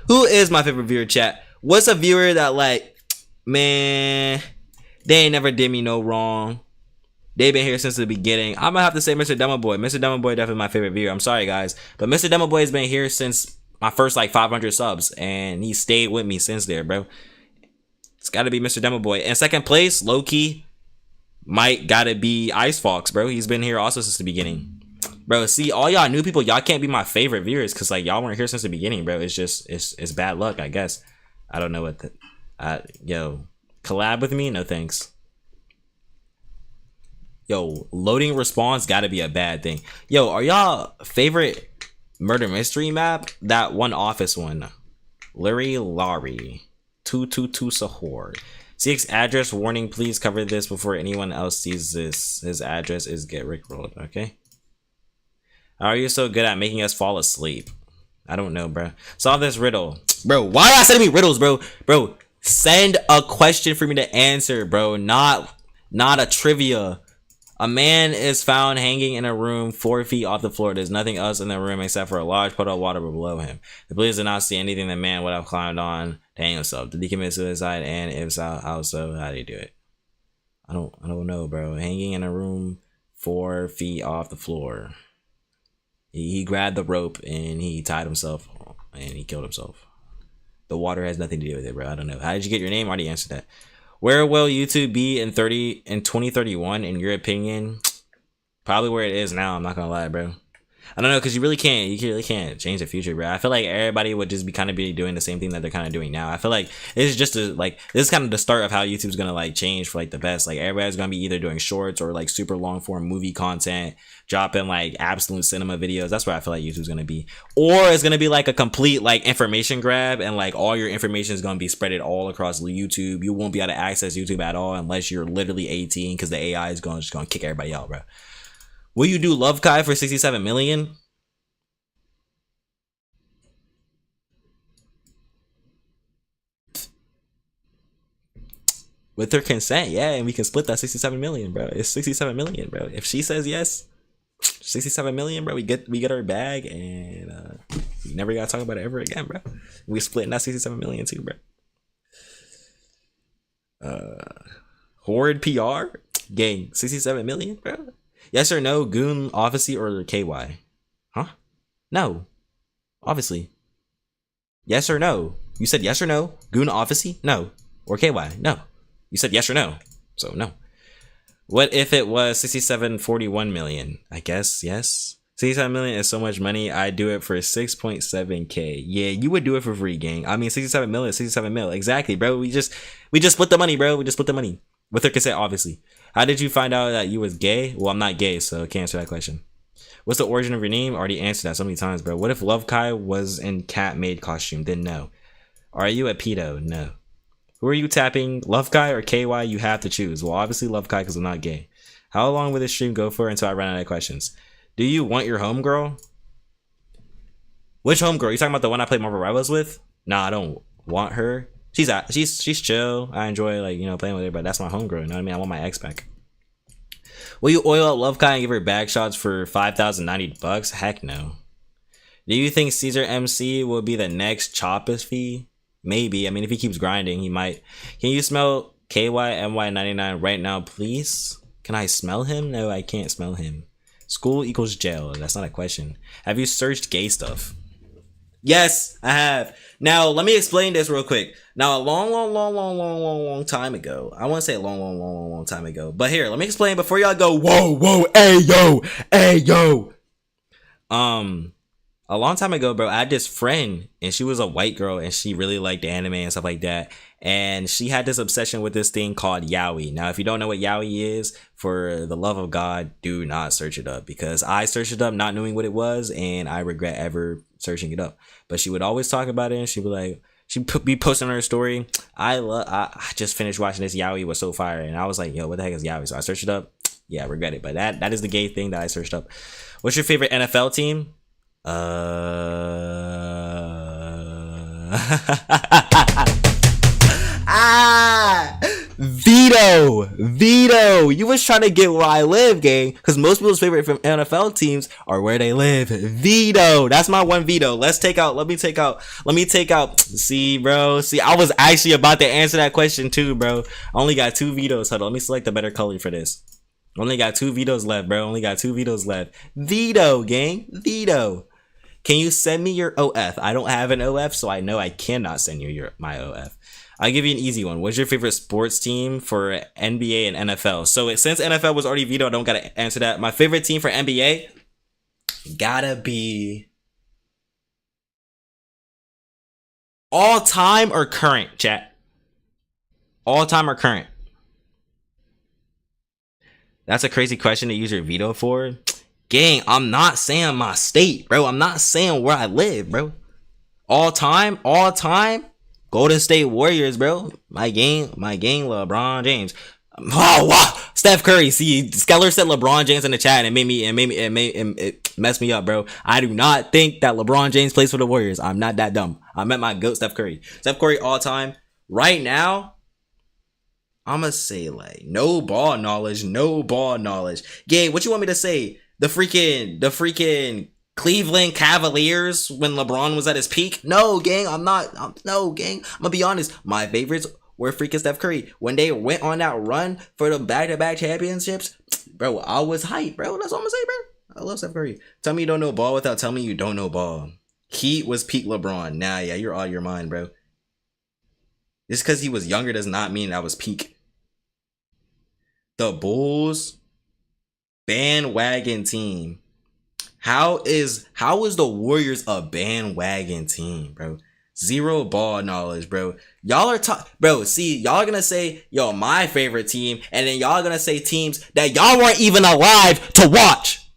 Who is my favorite viewer, chat? What's a viewer that, like, man, they ain't never did me no wrong. They've been here since the beginning. I'm gonna have to say Mr. 𝘃𝗏𝗏𝗄𝗏. Mr. 𝘃𝗏𝗏𝗄𝗏 definitely my favorite viewer. I'm sorry, guys. But Mr. 𝘃𝗏𝗏𝗏𝗏 has been here since my first, like, 500 subs. And he stayed with me since there, bro. It's gotta be Mr. 𝘃𝗏𝗏𝗏𝗏. In second place, low-key, might gotta be Ice Fox, bro. He's been here also since the beginning. Bro, see, all y'all new people, y'all can't be my favorite viewers because like y'all weren't here since the beginning, bro. It's just it's bad luck, I guess. I don't know what the yo, collab with me? No thanks. Yo, loading response gotta be a bad thing. Yo, are y'all favorite murder mystery map? That one office one. Larry Laurie. 222 Sahor. CX address warning, please cover this before anyone else sees this. His address is get rickrolled, okay? How are you so good at making us fall asleep? I don't know, bro. Solve this riddle. Bro, why y'all sending me riddles, bro? Bro, send a question for me to answer, bro. Not a trivia. A man is found hanging in a room 4 feet off the floor. There's nothing else in the room except for a large puddle of water below him. The police did not see anything the man would have climbed on to hang himself. Did he commit suicide? And if so, how so? How did he do it? I don't know, bro. Hanging in a room 4 feet off the floor. He grabbed the rope and he tied himself and he killed himself. The water has nothing to do with it, bro. I don't know. How did you get your name? I already answered that. Where will YouTube be in 2031 in your opinion? Probably where it is now. I'm not gonna lie, bro. I don't know, because you really can't change the future, bro. I feel like everybody would just be kind of doing the same thing that they're kind of doing now. I feel like it's just this is kind of the start of how YouTube's gonna like change for like the best. Like everybody's gonna be either doing shorts or like super long form movie content, dropping like absolute cinema videos. That's where I feel like YouTube's gonna be. Or it's gonna be like a complete like information grab, and like all your information is gonna be spreaded all across YouTube. You won't be able to access YouTube at all unless you're literally 18, because the AI is just gonna kick everybody out, bro. Will you do 𝗹𝗃𝗲𝗄𝗏 for 67 million? With her consent, yeah, and we can split that 67 million, bro. It's 67 million, bro. If she says yes, 67 million, bro, we get our bag, and we never gotta talk about it ever again, bro. We splitting that 67 million too, bro. Horrid PR gang, 67 million, bro. Yes or no, 𝗃𝗶𝗲𝗄𝗏 or KY? Huh? No. Obviously. Yes or no? You said yes or no? 𝗃𝗶𝗲𝗄𝗏? No. Or KY? No. You said yes or no. So no. What if it was 67.41 million? I guess yes. 67 million is so much money. I'd do it for 6.7K. Yeah, you would do it for free, gang. I mean, 67 million, 67 mil. Exactly, bro. We just split the money, bro. We just split the money. With her consent, obviously. How did you find out that you was gay? Well, I'm not gay, so I can't answer that question. What's the origin of your name? Already answered that so many times, bro. What if 𝗹𝗃𝗲𝗏 was in cat maid costume? Then no. Are you a pedo? No. Who are you tapping? 𝗹𝗃𝗲 or KY? You have to choose. Well, obviously 𝗹𝗃𝗲 because I'm not gay. How long will this stream go for until I run out of questions? Do you want your homegirl? Which homegirl? You talking about the one I played Marvel Rivals with? Nah, I don't want her. She's chill. I enjoy like, you know, playing with her, but that's my homegirl. You know what I mean? I want my ex back. Will you oil up 𝗹𝗃𝗲𝗏 and give her bag shots for $5,090? Heck no. Do you think 𝘃𝗶𝗄𝗲𝗏 will be the next 𝗃𝗶𝗃𝗲? Maybe. I mean, if he keeps grinding, he might. Can you smell KYMY99 right now, please? Can I smell him? No, I can't smell him. School equals jail. That's not a question. Have you searched gay stuff? Yes, I have. Now, let me explain this real quick. Now, a long time ago, I want to say a long time ago, but here, let me explain before y'all go, whoa, hey, yo. A long time ago, bro, I had this friend, and she was a white girl, and she really liked anime and stuff like that, and she had this obsession with this thing called yaoi. Now, if you don't know what yaoi is, for the love of God, do not search it up, because I searched it up not knowing what it was, and I regret ever searching it up. But she would always talk about it, and she'd be like, she'd be posting on her story, I just finished watching this yaoi, it was so fire, and I was like, yo, what the heck is yaoi? So I searched it up. Yeah, I regret it, but that is the gay thing that I searched up. What's your favorite NFL team? Veto. You was trying to get where I live, gang, because most people's favorite from NFL teams are where they live. Veto. That's my one veto. Let me take out. See, bro. See, I was actually about to answer that question too, bro. I only got 2 vetoes. Hold on. Let me select a better color for this. Only got 2 vetoes left, bro. Veto, gang. Veto. Can you send me your OF? I don't have an OF, so I know I cannot send you my OF. I'll give you an easy one. What's your favorite sports team for NBA and NFL? So since NFL was already vetoed, I don't gotta answer that. My favorite team for NBA, gotta be all time or current, chat. All time or current? That's a crazy question to use your veto for. Gang, I'm not saying my state, bro. I'm not saying where I live, bro. All time. Golden State Warriors, bro. My game, LeBron James. Oh wow, Steph Curry. See, Skeller said LeBron James in the chat, and it messed me up, bro. I do not think that LeBron James plays for the Warriors. I'm not that dumb. I meant my GOAT, Steph Curry. Steph Curry all time. Right now, I'ma say like no ball knowledge. Gang, what you want me to say? The freaking Cleveland Cavaliers when LeBron was at his peak? No, gang, no, gang. I'm gonna be honest. My favorites were freaking Steph Curry. When they went on that run for the back-to-back championships, bro, I was hyped, bro. That's what I'm gonna say, bro. I love Steph Curry. Tell me you don't know ball without telling me you don't know ball. Heat was peak LeBron. Nah, yeah, you're out of your mind, bro. Just because he was younger does not mean that was peak. The Bulls bandwagon team. How is the Warriors a bandwagon team, bro? Zero ball knowledge, bro. Y'all are bro, see, y'all are gonna say, yo, my favorite team, and then y'all are gonna say teams that y'all weren't even alive to watch.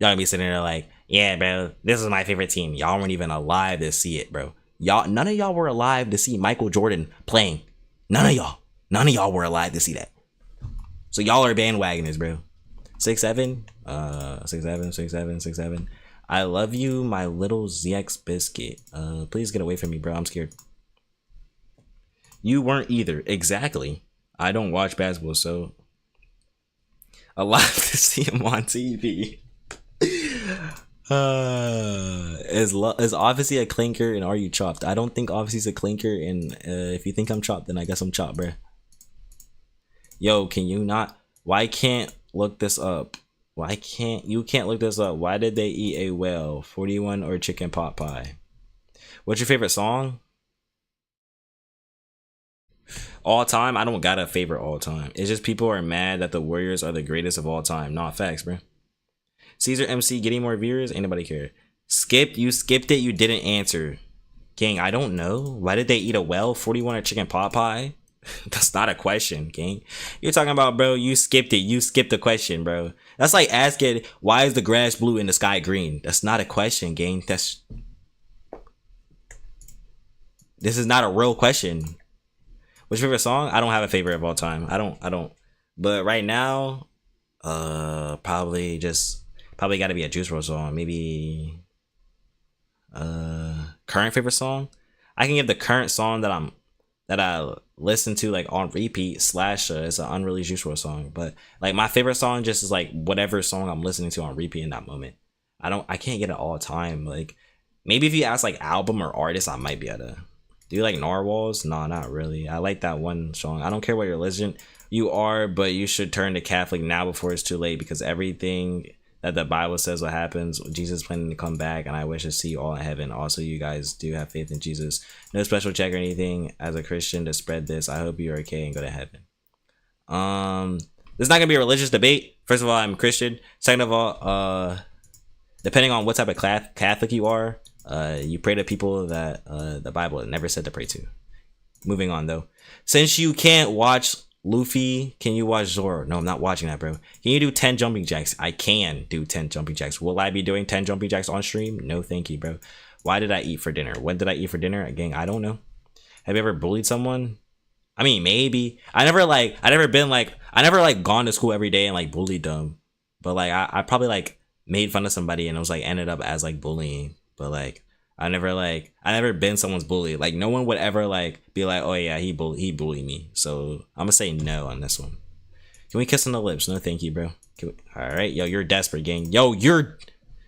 Y'all gonna be sitting there like, yeah, bro, this is my favorite team. Y'all weren't even alive to see it, bro. None of y'all were alive to see Michael Jordan playing. None of y'all were alive to see that. So y'all are bandwagoners, bro. 6'7", 6'7". I love you, my little 𝘃𝗶𝗲𝗄𝗏. Please get away from me, bro. I'm scared. You weren't either. Exactly. I don't watch basketball, so alive to see him on TV. Is obviously a clinker, and are you chopped? I don't think obviously a clinker, and if you think I'm chopped, then I guess I'm chopped, bro. Yo, can you not? Why can't look this up? Why can't look this up? Why did they eat a whale? 41 or chicken pot pie? What's your favorite song? All time? I don't got a favorite all time. It's just people are mad that the Warriors are the greatest of all time. Not facts, bro. Caesar MC getting more viewers? Ain't nobody care. You skipped it. You didn't answer. Gang, I don't know. Why did they eat a whale? 41 or chicken pot pie? That's not a question, gang. You're talking about, bro, you skipped it. You skipped the question, bro. That's like asking, why is the grass blue and the sky green? That's not a question, gang. This is not a real question. What's your favorite song? I don't have a favorite of all time. I don't. But right now, probably gotta be a Juice WRLD song. Maybe current favorite song. I can give the current song that I listen to like on repeat / it's an unreleased Juice WRLD song. But like my favorite song just is like whatever song I'm listening to on repeat in that moment. I can't get it all time. Like maybe if you ask like album or artist, I might be able to. Do you like Narwhals? No, not really. I like that one song. I don't care what your religion you are, but you should turn to Catholic now before it's too late, because everything that the Bible says what happens, Jesus is planning to come back, and I wish to see you all in heaven. Also, you guys do have faith in Jesus. No special check or anything as a Christian to spread this. I hope you're okay and go to heaven. This is not gonna be a religious debate. First of all, I'm a Christian. Second of all, depending on what type of Catholic you are, you pray to people that the Bible never said to pray to. Moving on though. Since you can't watch Luffy, can you watch Zoro? No, I'm not watching that, bro. Can you do 10 jumping jacks? I can do 10 jumping jacks. Will I be doing 10 jumping jacks on stream? No, thank you, bro. Why did I eat for dinner? When did I eat for dinner? Gang, I don't know. Have you ever bullied someone? I mean, maybe. I never gone to school every day and like bullied them. But like, I probably like made fun of somebody and it was like ended up as like bullying. But like, I never been someone's bully. Like no one would ever like be like, oh yeah, he bullied me. So I'm gonna say no on this one. Can we kiss on the lips? No, thank you, bro. All right, yo, you're desperate, gang. Yo,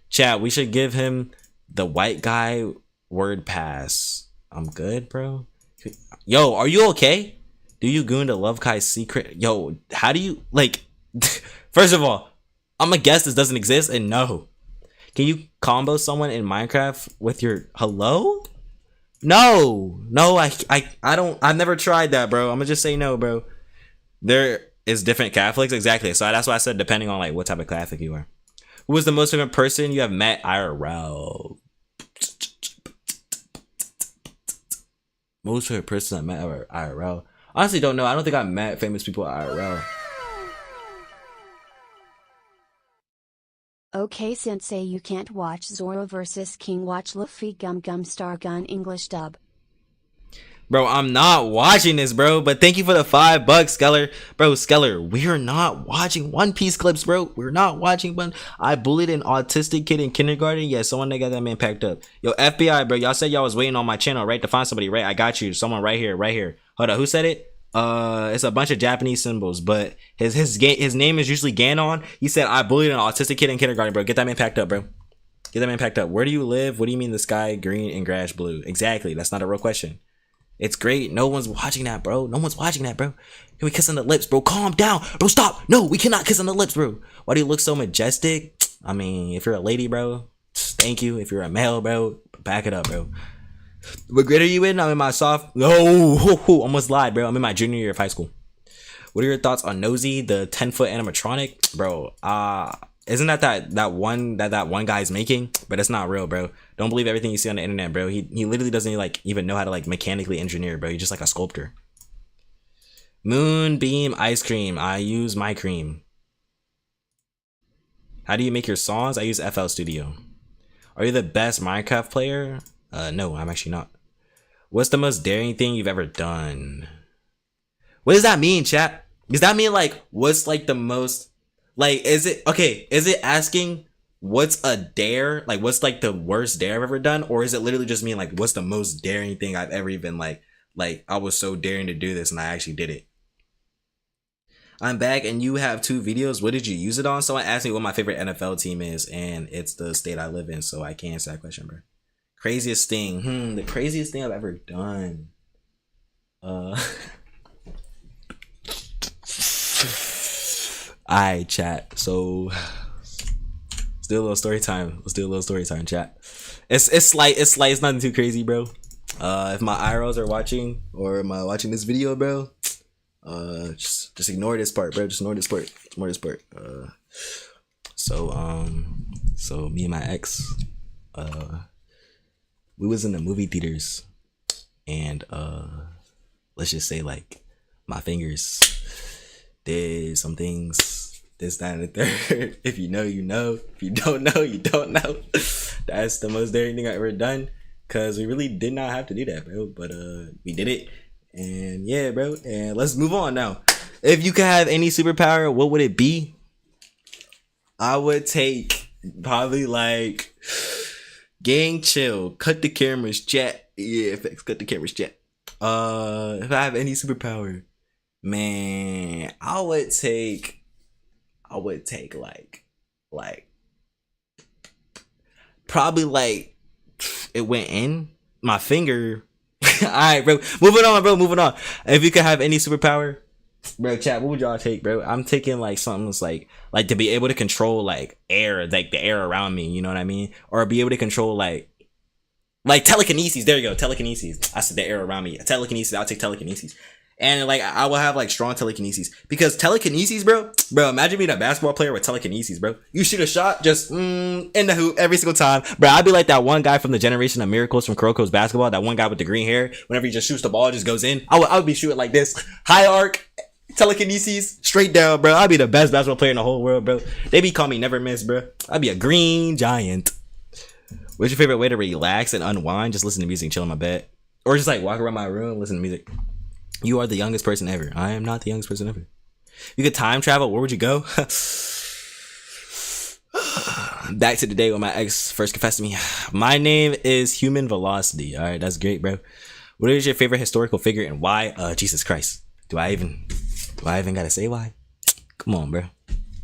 chat. We should give him the white guy word pass. I'm good, bro. Yo, are you okay? Do you go into Love Kai's secret? Yo, how do you like? First of all, I'm gonna guess this doesn't exist, and no. Can you combo someone in Minecraft with your hello? No, I don't. I've never tried that, bro. I'm gonna just say no, bro. There is different Catholics, exactly. So that's why I said depending on like what type of Catholic you are. Who was the most famous person you have met IRL? Most favorite person I met IRL. Honestly, don't know. I don't think I met famous people at IRL. Okay, Sensei, you can't watch Zoro vs King. Watch Luffy Gum Gum Star Gun English dub. Bro, I'm not watching this, bro. But thank you for the $5, Skeller. Bro, Skeller, we are not watching One Piece clips, bro. We're not watching one. I bullied an autistic kid in kindergarten. Yeah, someone that got that man packed up. Yo, FBI, bro. Y'all said y'all was waiting on my channel, right? To find somebody, right? I got you. Someone right here, right here. Hold up, who said it? It's a bunch of Japanese symbols, but his name is usually Ganon. He said I bullied an autistic kid in kindergarten, bro. Get that man packed up, bro. Get that man packed up. Where do you live? What do you mean the sky green and grass blue? Exactly. That's not a real question. It's great. No one's watching that, bro. No one's watching that, bro. Can we kiss on the lips, bro? Calm down, bro. Stop. No, we cannot kiss on the lips, bro. Why do you look so majestic? I mean, if you're a lady, bro, thank you. If you're a male, bro, back it up, bro. What grade are you in? I'm in my almost lied, bro. I'm in my junior year of high school. What are your thoughts on Nosy, the 10-foot animatronic, bro? Isn't that one guy's making? But it's not real, bro. Don't believe everything you see on the internet, bro. He literally doesn't like even know how to like mechanically engineer, bro. He's just like a sculptor. Moonbeam ice cream. I use my cream. How do you make your songs? I use FL Studio. Are you the best Minecraft player? No, I'm actually not. What's the most daring thing you've ever done? What does that mean, chat? Does that mean like what's like the most like is it asking what's a dare? Like what's like the worst dare I've ever done? Or is it literally just mean like what's the most daring thing I've ever even like I was so daring to do this and I actually did it? I'm back and you have 2 videos. What did you use it on? Someone asked me what my favorite NFL team is and it's the state I live in, so I can't answer that question, bro. Craziest thing. The craziest thing I've ever done. Alright, chat. So let's do a little story time. Chat. It's slight. It's nothing too crazy, bro. If my IRLs are watching or am I watching this video, bro? Just ignore this part, bro. Just ignore this part. So me and my ex, we was in the movie theaters and let's just say like my fingers did some things, this, that, and the third. If you know, you know. If you don't know, you don't know. That's the most daring thing I've ever done, because we really did not have to do that, bro, but we did it. And yeah, bro, and let's move on now. If you could have any superpower, what would it be? I would take probably like gang chill, cut the cameras, chat. Yeah, effects, cut the cameras, chat. If I have any superpower, man, I would take like probably like it went in my finger. All right, bro. Moving on. If you could have any superpower, bro, chat, what would y'all take, bro? I'm taking like something that's like to be able to control like air, like the air around me, you know what I mean? Or be able to control like telekinesis. There you go, telekinesis. I said the air around me. Telekinesis. I'll take telekinesis. And like I will have like strong telekinesis, because telekinesis, bro, imagine being a basketball player with telekinesis, bro. You shoot a shot just in the hoop every single time, bro. I'd be like that one guy from the Generation of Miracles from Kuroko's basketball, that one guy with the green hair. Whenever he just shoots the ball, it just goes in. I would be shooting like this, high arc, telekinesis, straight down, bro. I'd be the best basketball player in the whole world, bro. They be calling me Never Miss, bro. I'd be a green giant. What's your favorite way to relax and unwind? Just listen to music and chill in my bed, or just like walk around my room, listen to music. You are the youngest person ever. I am not the youngest person ever. You could time travel, where would you go? Back to the day when my ex first confessed to me. My name is Human Velocity. All right, that's great, bro. What is your favorite historical figure and why? Jesus Christ. Do I even gotta say why? Come on, bro.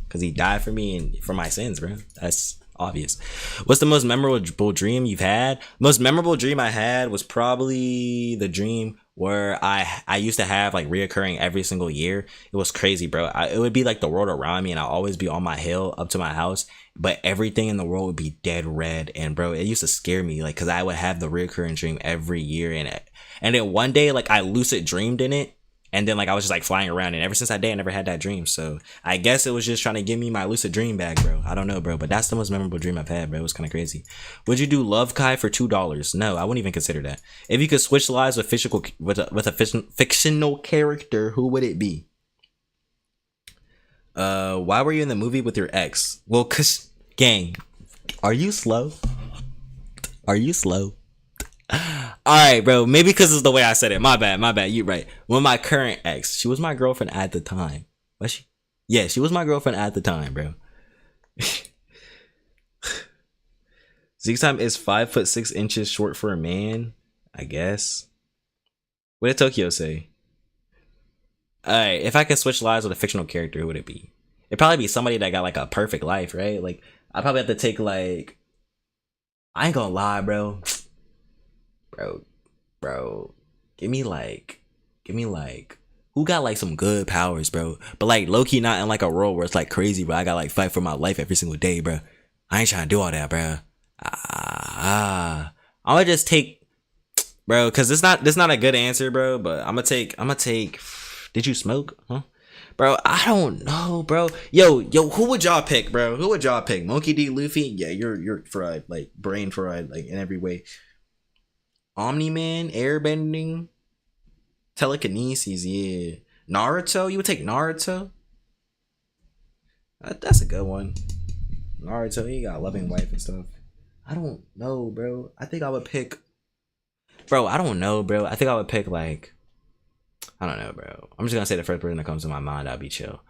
Because he died for me and for my sins, bro. That's obvious. What's the most memorable dream you've had? Most memorable dream I had was probably the dream where I used to have like reoccurring every single year. It was crazy, bro. It would be like the world around me and I'll always be on my hill up to my house, but everything in the world would be dead red. And bro, it used to scare me, like, cause I would have the reoccurring dream every year in it. And then one day, like, I lucid dreamed in it, And then like I was just like flying around, and ever since that day I never had that dream. So I guess it was just trying to give me my lucid dream back, bro. I don't know, bro, but that's the most memorable dream I've had, bro. It was kind of crazy. Would you do 𝗏𝗂𝗲 for $2? No, I wouldn't even consider that. If you could switch lives with a fictional character, who would it be? Why were you in the movie with your ex? Well, cause gang, are you slow? Are you slow? Alright, bro. Maybe because it's the way I said it. My bad. You right. When my current ex, she was my girlfriend at the time. Was she? Yeah, she was my girlfriend at the time, bro. 𝘃𝗲𝗄𝗏 is 5'6" short for a man, I guess. What did Tokyo say? Alright, if I could switch lives with a fictional character, who would it be? It'd probably be somebody that got like a perfect life, right? Like, I'd probably have to take like, I ain't gonna lie, bro. Bro, give me like, who got like some good powers, bro? But like low-key not in like a role where it's like crazy, bro. I got like fight for my life every single day, bro. I ain't trying to do all that, bro. I'm gonna just take, bro, cause this not a good answer, bro. But I'm gonna take. Did you smoke? Huh? Bro, I don't know, bro. Yo, who would y'all pick, bro? Who would y'all pick? Monkey D. Luffy? Yeah, you're fried, like brain fried, like in every way. Omni-Man, airbending, telekinesis, yeah. Naruto? You would take Naruto? That's a good one. Naruto, he got a loving wife and stuff. I don't know, bro. I think I would pick... Bro, I don't know, bro. I think I would pick, like... I don't know, bro. I'm just gonna say the first person that comes to my mind. I'll be chill.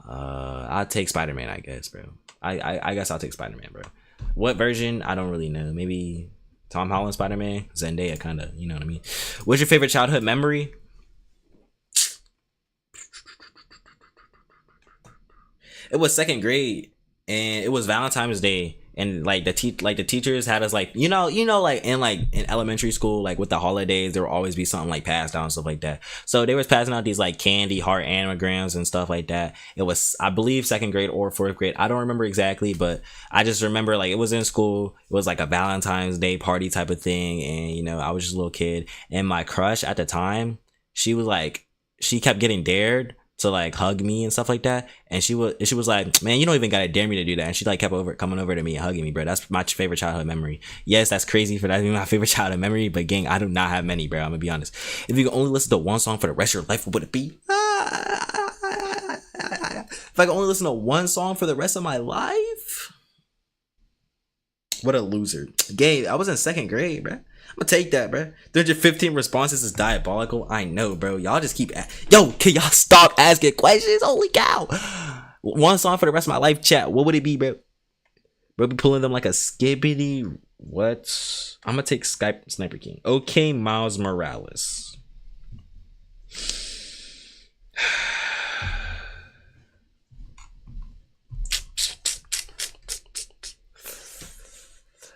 I'll take Spider-Man, I guess, bro. I guess I'll take Spider-Man, bro. What version? I don't really know. Maybe... Tom Holland Spider-Man, Zendaya, kind of, you know what I mean? What's your favorite childhood memory? It was second grade, and it was Valentine's Day, and like the teachers had us like you know like in elementary school, like with the holidays there will always be something like passed down and stuff like that. So they was passing out these like candy heart anagrams and stuff like that. It was, I believe, second grade or fourth grade. I don't remember exactly, but I just remember like it was in school. It was like a Valentine's Day party type of thing, and you know I was just a little kid, and my crush at the time, she kept getting dared to like hug me and stuff like that, and she was like, man, you don't even gotta dare me to do that, and she like kept coming over to me and hugging me, bro. That's my favorite childhood memory. Yes, that's crazy for that to be my favorite childhood memory, but gang, I do not have many, bro. I'm gonna be honest. If you could only listen to one song for the rest of your life, what would it be? If I could only listen to one song for the rest of my life, what a loser. Gang, I was in second grade, bro. I'm gonna take that, bro. 315 responses is diabolical. I know, bro. Y'all just keep... Yo, can y'all stop asking questions? Holy cow. One song for the rest of my life, chat. What would it be, bro? Bro, be pulling them like a skibbity... What? I'm gonna take Sniper King. Okay, Miles Morales.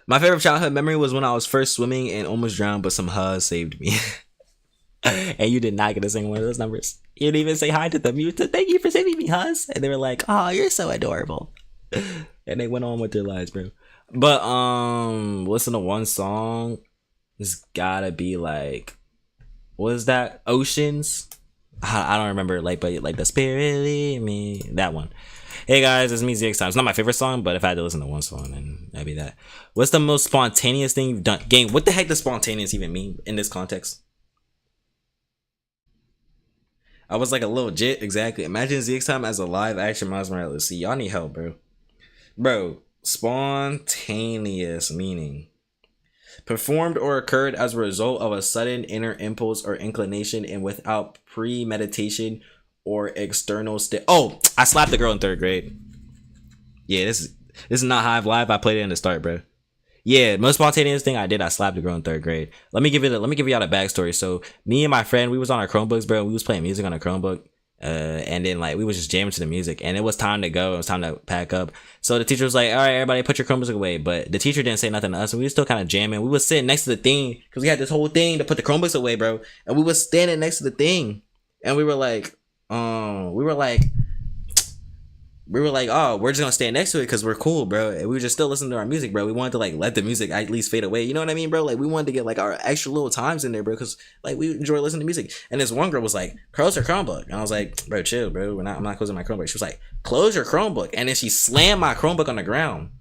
My favorite childhood memory was when I was first swimming and almost drowned, but some hugs saved me. And you did not get a single one of those numbers. You didn't even say hi to them. You said, thank you for saving me, Huz. And they were like, oh, you're so adorable. And they went on with their lives, bro. But listen to one song. It's gotta be like, what is that? Oceans? I don't remember, like, but like the spirit lead me. That one. Hey guys, it's me 𝘃𝗲𝗄𝗏. It's not my favorite song, but if I had to listen to one song, then that'd be that. What's the most spontaneous thing you've done? Gang, what the heck does spontaneous even mean in this context? I was like a little jit, exactly. Imagine 𝘃𝗲𝗄𝗏 as a live action Miles Morales. See, y'all need help, bro. Bro, spontaneous meaning. Performed or occurred as a result of a sudden inner impulse or inclination and without premeditation or external Oh, I slapped a girl in third grade. Yeah, this is not Hive Live. I played it in the start, bro. Yeah, most spontaneous thing I did, I slapped a girl in third grade. Let me give y'all the backstory. So me and my friend, we was on our Chromebooks, bro. We was playing music on a Chromebook. And then like we was just jamming to the music, and it was time to go. It was time to pack up. So the teacher was like, all right, everybody put your Chromebooks away. But the teacher didn't say nothing to us, and we were still kind of jamming. We was sitting next to the thing because we had this whole thing to put the Chromebooks away, bro. And we was standing next to the thing, and we were like, we were like, oh, we're just gonna stand next to it because we're cool, bro. And we were just still listening to our music, bro. We wanted to like let the music at least fade away. You know what I mean, bro? Like we wanted to get like our extra little times in there, bro, because like we enjoy listening to music. And this one girl was like, close your Chromebook. And I was like, bro, chill, bro. I'm not closing my Chromebook. She was like, close your Chromebook. And then she slammed my Chromebook on the ground.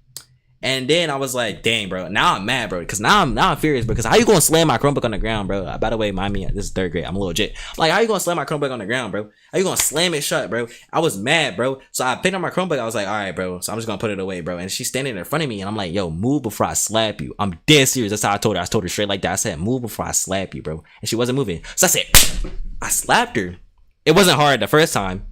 And then I was like, dang, bro. Now I'm mad, bro. Because now I'm furious. Because how you gonna slam my Chromebook on the ground, bro? By the way, mind me, this is 3rd grade. I'm a little legit. Like, how you gonna slam my Chromebook on the ground, bro? How you gonna slam it shut, bro? I was mad, bro. So I picked up my Chromebook. I was like, all right, bro. So I'm just gonna put it away, bro. And she's standing in front of me. And I'm like, yo, move before I slap you. I'm dead serious. That's how I told her. I told her straight like that. I said, move before I slap you, bro. And she wasn't moving. So I said, I slapped her. It wasn't hard the first time.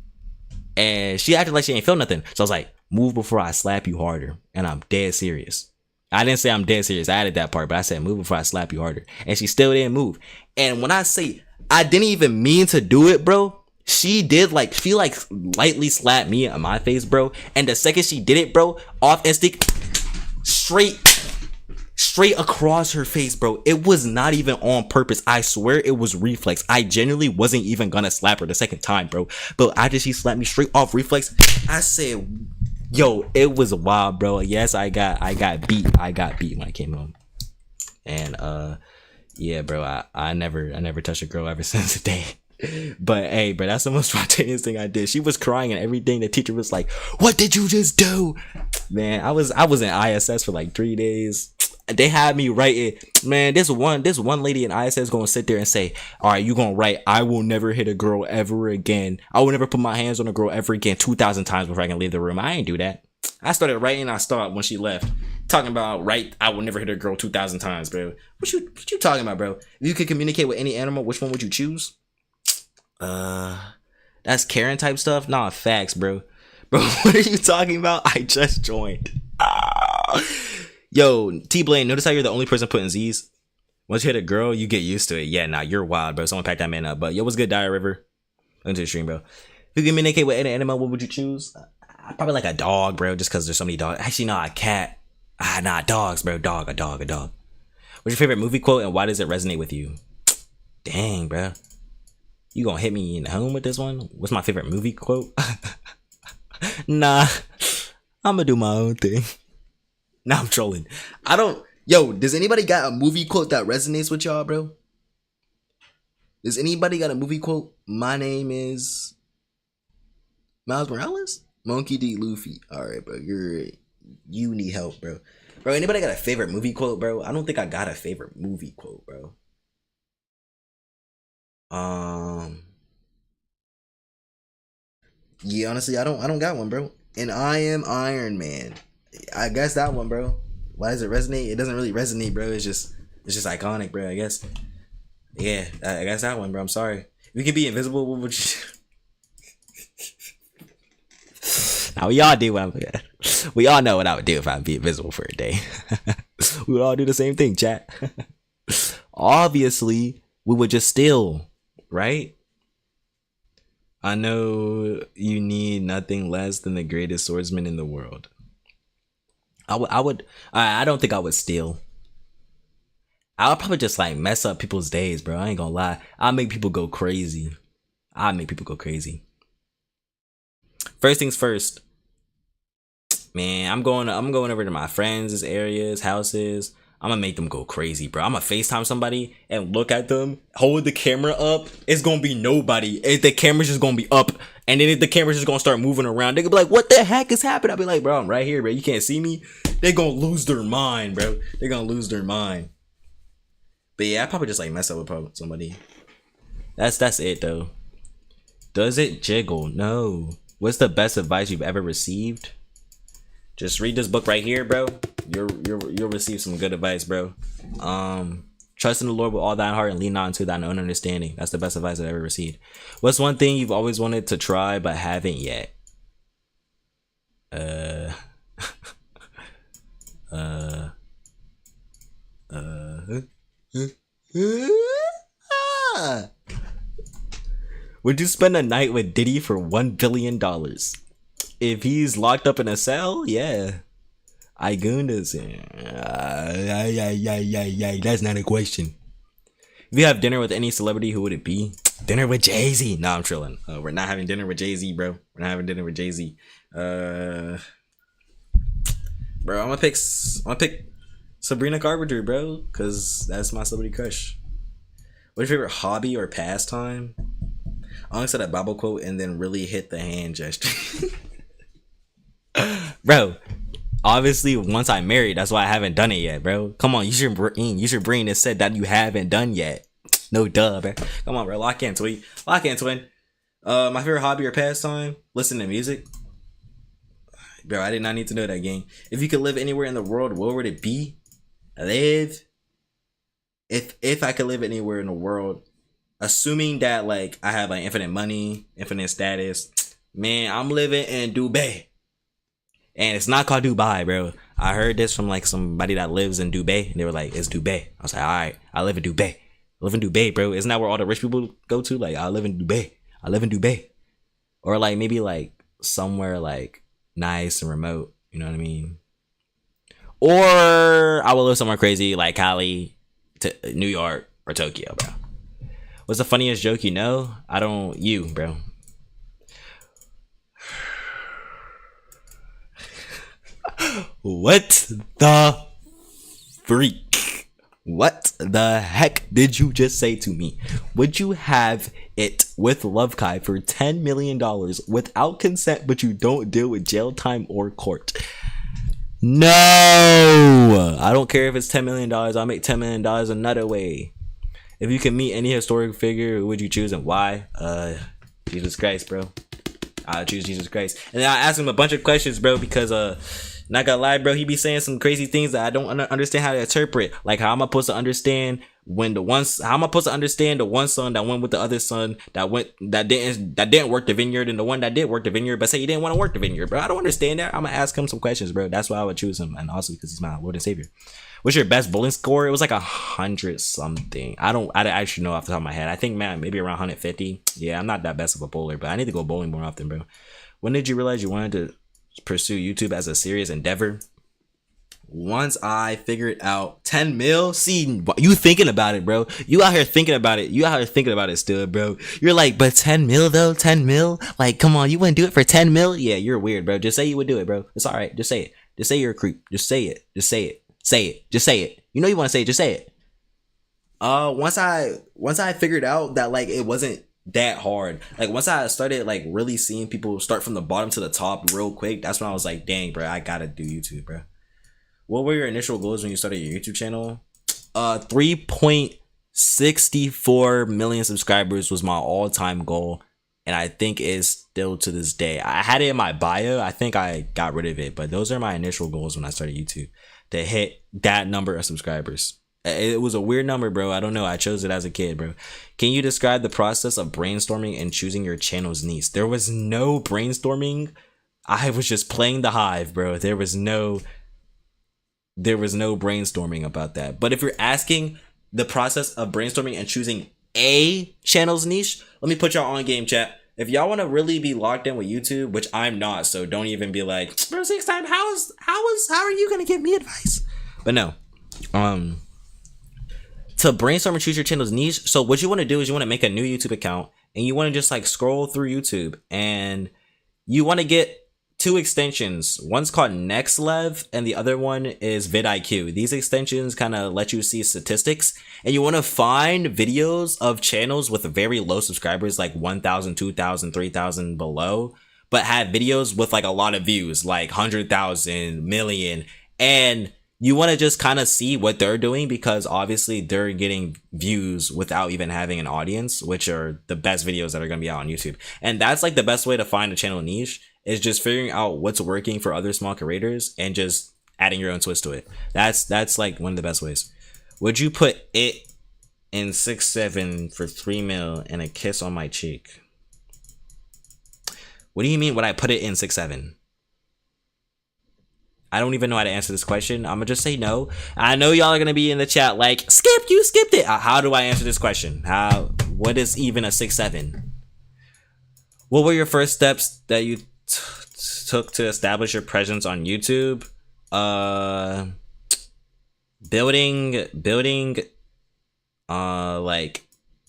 And she acted like she ain't feel nothing. So I was like, move before I slap you harder. And I'm dead serious. I didn't say I'm dead serious. I added that part, but I said move before I slap you harder. And she still didn't move. And when I say I didn't even mean to do it, bro, she lightly slapped me on my face, bro. And the second she did it, bro, off instinct, straight across her face, bro. It was not even on purpose. I swear it was reflex. I genuinely wasn't even gonna slap her the second time, bro. But after she slapped me straight off reflex, I said, yo, it was wild, bro. Yes, I got beat. I got beat when I came home. And yeah, bro, I never touched a girl ever since the day. But hey, bro, that's the most spontaneous thing I did. She was crying and everything. The teacher was like, what did you just do? Man, I was in ISS for like 3 days. They had me writing, man, this one lady in ISS gonna sit there and say, all right, you gonna write, I will never hit a girl ever again. I will never put my hands on a girl ever again 2,000 times before I can leave the room. I ain't do that. I started writing, I stopped when she left. Talking about, I will never hit a girl 2,000 times, bro. What you talking about, bro? If you could communicate with any animal, which one would you choose? That's Karen type stuff? Nah, facts, bro. Bro, what are you talking about? I just joined. Yo, T-Blaine, notice how you're the only person putting Z's? Once you hit a girl, you get used to it. Yeah, nah, you're wild, bro. Someone pack that man up. But yo, what's good, Dire River? Into the stream, bro. If you communicate with any animal, what would you choose? Probably like a dog, bro, just because there's so many dogs. Actually, nah, a cat. Nah, dogs, bro. A dog. What's your favorite movie quote and why does it resonate with you? Dang, bro. You gonna hit me in the home with this one? What's my favorite movie quote? Nah, I'm gonna do my own thing. Nah, I'm trolling. Yo, does anybody got a movie quote that resonates with y'all, bro? Does anybody got a movie quote? My name is Miles Morales? Monkey D. Luffy. Alright, bro. You need help, bro. Bro, anybody got a favorite movie quote, bro? I don't think I got a favorite movie quote, bro. Yeah, honestly, I don't got one, bro. And I am Iron Man. I guess that one, bro. Why does it resonate? It doesn't really resonate, bro. It's just iconic, bro, I guess. Yeah, I guess that one, bro. I'm sorry. If you could be invisible, what would you... Now, we all know what I would do if I'd be invisible for a day. We would all do the same thing, chat. Obviously, we would just steal, right? I know you need nothing less than the greatest swordsman in the world. I don't think I would steal. I would probably just like mess up people's days, bro. I ain't gonna lie. I'll make people go crazy. First things first. Man, I'm going over to my friends' areas, houses. I'm gonna make them go crazy, bro. I'm gonna FaceTime somebody and look at them, hold the camera up. It's gonna be nobody. The camera's just gonna be up. And then the camera's just gonna start moving around. They gonna be like, what the heck is happening? I'll be like, bro, I'm right here, bro. You can't see me. They're gonna lose their mind, bro. They're gonna lose their mind. But yeah, I probably just like mess up with somebody. That's it though. Does it jiggle? No. What's the best advice you've ever received? Just read this book right here, bro. You'll receive some good advice, bro. Trust in the Lord with all thine heart and lean not into thine own understanding. That's the best advice I've ever received. What's one thing you've always wanted to try but haven't yet? Would you spend a night with Diddy for $1 billion? If he's locked up in a cell, yeah. I goondas. That's not a question. If you have dinner with any celebrity, who would it be? Dinner with Jay-Z. Nah, I'm trolling. We're not having dinner with Jay-Z, bro. We're not having dinner with Jay-Z. Bro, I'm gonna pick Sabrina Carpenter, bro, because that's my celebrity crush. What's your favorite hobby or pastime? I only said a Bible quote and then really hit the hand gesture. Bro, obviously once I'm married, that's why I haven't done it yet, bro. Come on, use your brain that said that you haven't done yet. No duh, bro. Come on, bro. Lock in, twin. My favorite hobby or pastime? Listen to music. Bro, I did not need to know that, gang. If you could live anywhere in the world, where would it be? If I could live anywhere in the world, assuming that like I have like infinite money, infinite status, man, I'm living in Dubai. And it's not called Dubai, bro. I heard this from like somebody that lives in Dubai, and they were like, it's Dubai. I was like, all right, I live in Dubai. I live in Dubai, bro. Isn't that where all the rich people go to? Like, I live in Dubai. I live in Dubai. Or like maybe like somewhere like nice and remote, you know what I mean? Or I will live somewhere crazy like Cali, New York, or Tokyo, bro. What's the funniest joke you know? You, bro. What the freak? What the heck did you just say to me? Would you have it with 𝗵𝗃𝗲𝗄𝗏 for $10 million without consent, but you don't deal with jail time or court? No! I don't care if it's $10 million. I'll make $10 million another way. If you can meet any historic figure, who would you choose and why? Jesus Christ, bro. I'll choose Jesus Christ. And then I ask him a bunch of questions, bro, because not gonna lie, bro, he be saying some crazy things that I don't understand how to interpret. Like, how am I supposed to understand the one son that went with the other son that didn't work the vineyard, and the one that did work the vineyard but say he didn't want to work the vineyard, bro? I don't understand that. I'm gonna ask him some questions, bro. That's why I would choose him, and also because he's my Lord and Savior. What's your best bowling score? It was like 100 something. I actually know off the top of my head. I think, man, maybe around 150. Yeah, I'm not that best of a bowler, but I need to go bowling more often, bro. When did you realize you wanted to pursue YouTube as a serious endeavor? Once I figured out 10 mil. See, you thinking about it, bro. You out here thinking about it still, bro. You're like, but 10 mil though? 10 mil? Like, come on, you wouldn't do it for 10 mil? Yeah, you're weird, bro. Just say you would do it, bro. It's all right. Just say it. Just say you're a creep. Just say it. Just say it. Say it. Just say it. You know you want to say it. Just say it. Once I figured out that like it wasn't that hard, like once I started like really seeing people start from the bottom to the top real quick, that's when I was like, dang, bro, I gotta do YouTube, bro. What were your initial goals when you started your YouTube channel? 3.64 million subscribers was my all-time goal, and I think it's still to this day. I had it in my bio. I think I got rid of it, but those are my initial goals when I started YouTube, to hit that number of subscribers. It was a weird number, bro. I don't know. I chose it as a kid, bro. Can you describe the process of brainstorming and choosing your channel's niche? There was no brainstorming. I was just playing the hive, bro. There was no brainstorming about that. But if you're asking the process of brainstorming and choosing a channel's niche, let me put y'all on game, chat. If y'all want to really be locked in with YouTube, which I'm not, so don't even be like, bro, 6ix9ine, how are you gonna give me advice? But no, to brainstorm and choose your channel's niche. So what you want to do is you want to make a new YouTube account, and you want to just like scroll through YouTube, and you want to get 2 extensions. One's called 𝗃𝗏𝗏, and the other one is vidIQ. These extensions kind of let you see statistics, and you want to find videos of channels with very low subscribers, like 1,000, 2,000, 3,000 below, but had videos with like a lot of views, like 100,000, million, and you want to just kind of see what they're doing, because obviously they're getting views without even having an audience, which are the best videos that are going to be out on YouTube. And that's like the best way to find a channel niche, is just figuring out what's working for other small creators and just adding your own twist to it. That's like one of the best ways. Would you put it in 6'7" for 3 mil and a kiss on my cheek? What do you mean would I put it in 6'7"? I don't even know how to answer this question. I'm gonna just say no. I know y'all are gonna be in the chat like, skip, you skipped it. How do I answer this question? What is even a 6'7"? What were your first steps that you took to establish your presence on YouTube? Building like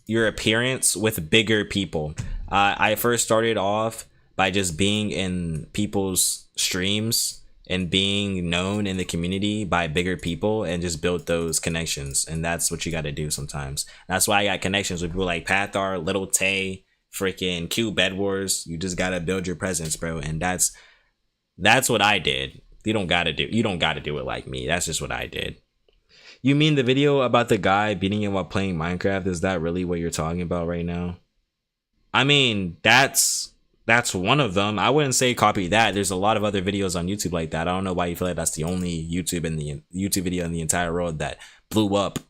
your appearance with bigger people. I first started off by just being in people's streams and being known in the community by bigger people and just build those connections. And that's what you got to do sometimes. That's why I got connections with people like 𝗃𝗲𝗏𝗏, Little Tay, freaking 𝘃𝗶𝗲𝗏𝗏. You just got to build your presence, bro. And that's what I did. You don't got to do it like me. That's just what I did. You mean the video about the guy beating you while playing Minecraft? Is that really what you're talking about right now? I mean, that's one of them. I wouldn't say copy that. There's a lot of other videos on YouTube like that. I don't know why you feel like that's the only YouTube video in the entire world that blew up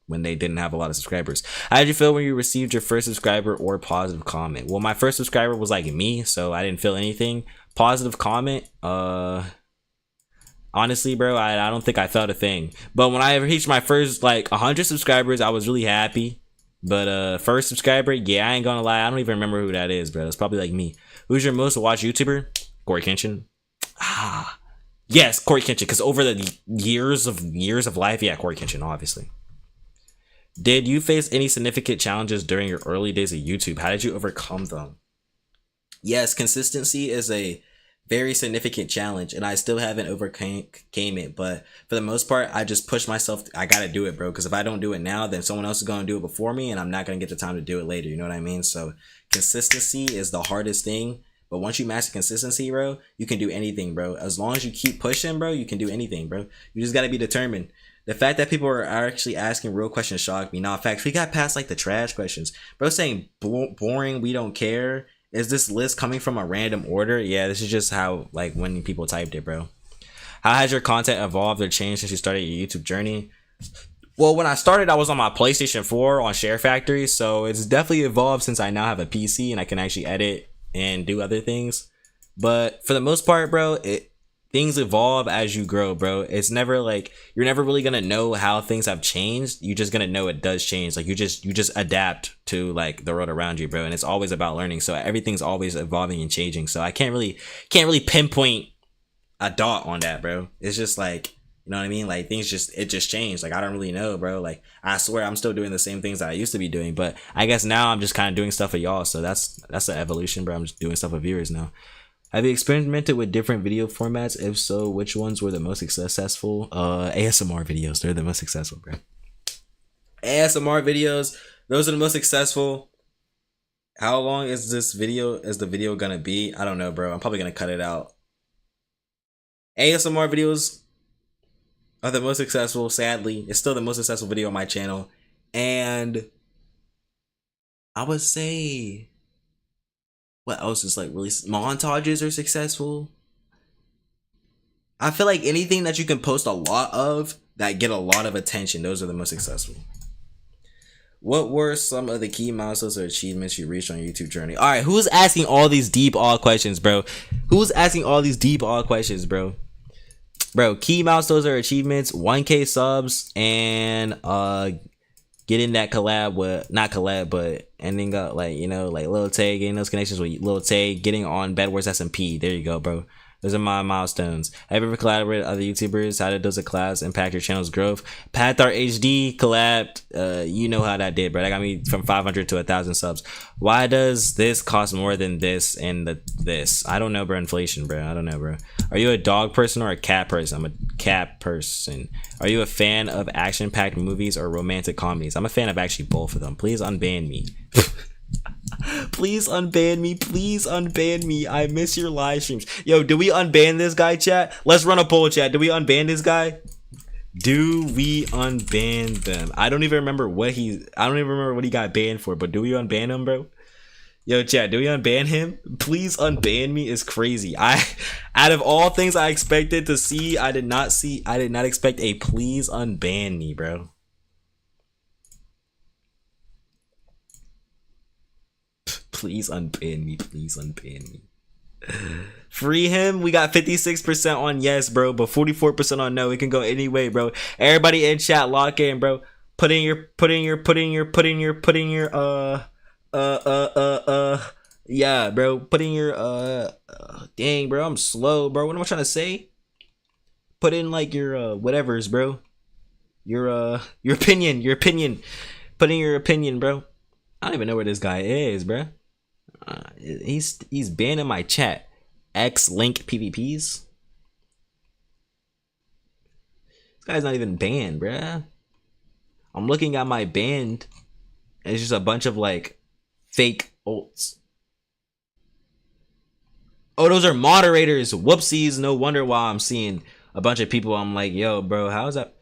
when they didn't have a lot of subscribers. How did you feel when you received your first subscriber or positive comment? Well, my first subscriber was like me, so I didn't feel anything. Positive comment, honestly, bro, I don't think I felt a thing. But when I reached my first like 100 subscribers, I was really happy. But first subscriber, yeah, I ain't gonna lie, I don't even remember who that is, bro. It's probably like me. Who's your most watched YouTuber? 𝘃𝗶𝗃𝗄𝗏. Ah, yes, 𝘃𝗶𝗃𝗃𝗄𝗏, because over the years of life, yeah, 𝘃𝗃𝗃𝗄𝗏, obviously. Did you face any significant challenges during your early days of YouTube? How did you overcome them? Yes, consistency is a very significant challenge, and I still haven't overcame it, but for the most part, I just push myself. I gotta do it, bro, because if I don't do it now, then someone else is gonna do it before me, and I'm not gonna get the time to do it later. You know what I mean? So consistency is the hardest thing, but once you master consistency, bro, you can do anything, bro. As long as you keep pushing, bro, you can do anything, bro. You just gotta be determined. The fact that people are actually asking real questions shocked me. Now, in fact, we got past like the trash questions, bro. Saying boring, we don't care. Is this list coming from a random order? Yeah, this is just how, like, when people typed it, bro. How has your content evolved or changed since you started your YouTube journey? Well, when I started, I was on my PlayStation 4 on Share Factory, so it's definitely evolved since I now have a PC and I can actually edit and do other things. But for the most part, bro, things evolve as you grow, bro. It's never like, you're never really gonna know how things have changed. You're just gonna know it does change. Like you just adapt to like the world around you, bro. And it's always about learning. So everything's always evolving and changing. So I can't really pinpoint a dot on that, bro. It's just like, you know what I mean? Like things it just changed. Like I don't really know, bro. Like I swear I'm still doing the same things that I used to be doing, but I guess now I'm just kind of doing stuff for y'all. So that's the evolution, bro. I'm just doing stuff for viewers now. Have you experimented with different video formats? If so, which ones were the most successful? ASMR videos, they're the most successful, bro. ASMR videos, those are the most successful. How long is the video gonna be? I don't know, bro. I'm probably gonna cut it out. ASMR videos are the most successful, sadly. It's still the most successful video on my channel. And I would say, what else is like really, montages are successful. I feel like anything that you can post a lot of that get a lot of attention, those are the most successful. What were some of the key milestones or achievements you reached on your YouTube journey? All right, who's asking all these deep all questions, bro? Who's asking all these deep all questions, bro? Bro, key milestones or achievements, 1K subs, and getting that collab with, not collab, but ending up like, you know, like Lil Tay, getting those connections with Lil Tay, getting on Bedwars SMP. There you go, bro. Those are my milestones. Have you ever collaborated with other YouTubers? How did those collabs impact your channel's growth? 𝗃𝗲𝗏𝗏 collabed. You know how that did, bro. That got me from 500 to 1,000 subs. Why does this cost more than this and this? I don't know, bro. Inflation, bro. I don't know, bro. Are you a dog person or a cat person? I'm a cat person. Are you a fan of action-packed movies or romantic comedies? I'm a fan of actually both of them. Please unban me. Please unban me. Please unban me. I miss your live streams. Yo, do we unban this guy, chat? Let's run a poll, chat. Do we unban this guy? Do we unban them? I don't even remember what he got banned for, but do we unban him, bro? Yo, chat, do we unban him? Please unban me is crazy. Out of all things I expected to see, I did not expect a please unban me, bro. Please unban me. Please unban me. Free him. We got 56% on yes, bro, but 44% on no. It can go any way, bro. Everybody in chat, lock in, bro. Put in your yeah, bro. Put in your dang, bro. I'm slow, bro. What am I trying to say? Put in like your whatevers, bro. Your opinion. Put in your opinion, bro. I don't even know where this guy is, bro. He's banned in my chat. X-Link PvPs. This guy's not even banned, bruh. I'm looking at my band, and it's just a bunch of like fake ults. Oh, those are moderators. Whoopsies. No wonder why I'm seeing a bunch of people. I'm like, yo, bro, how's that?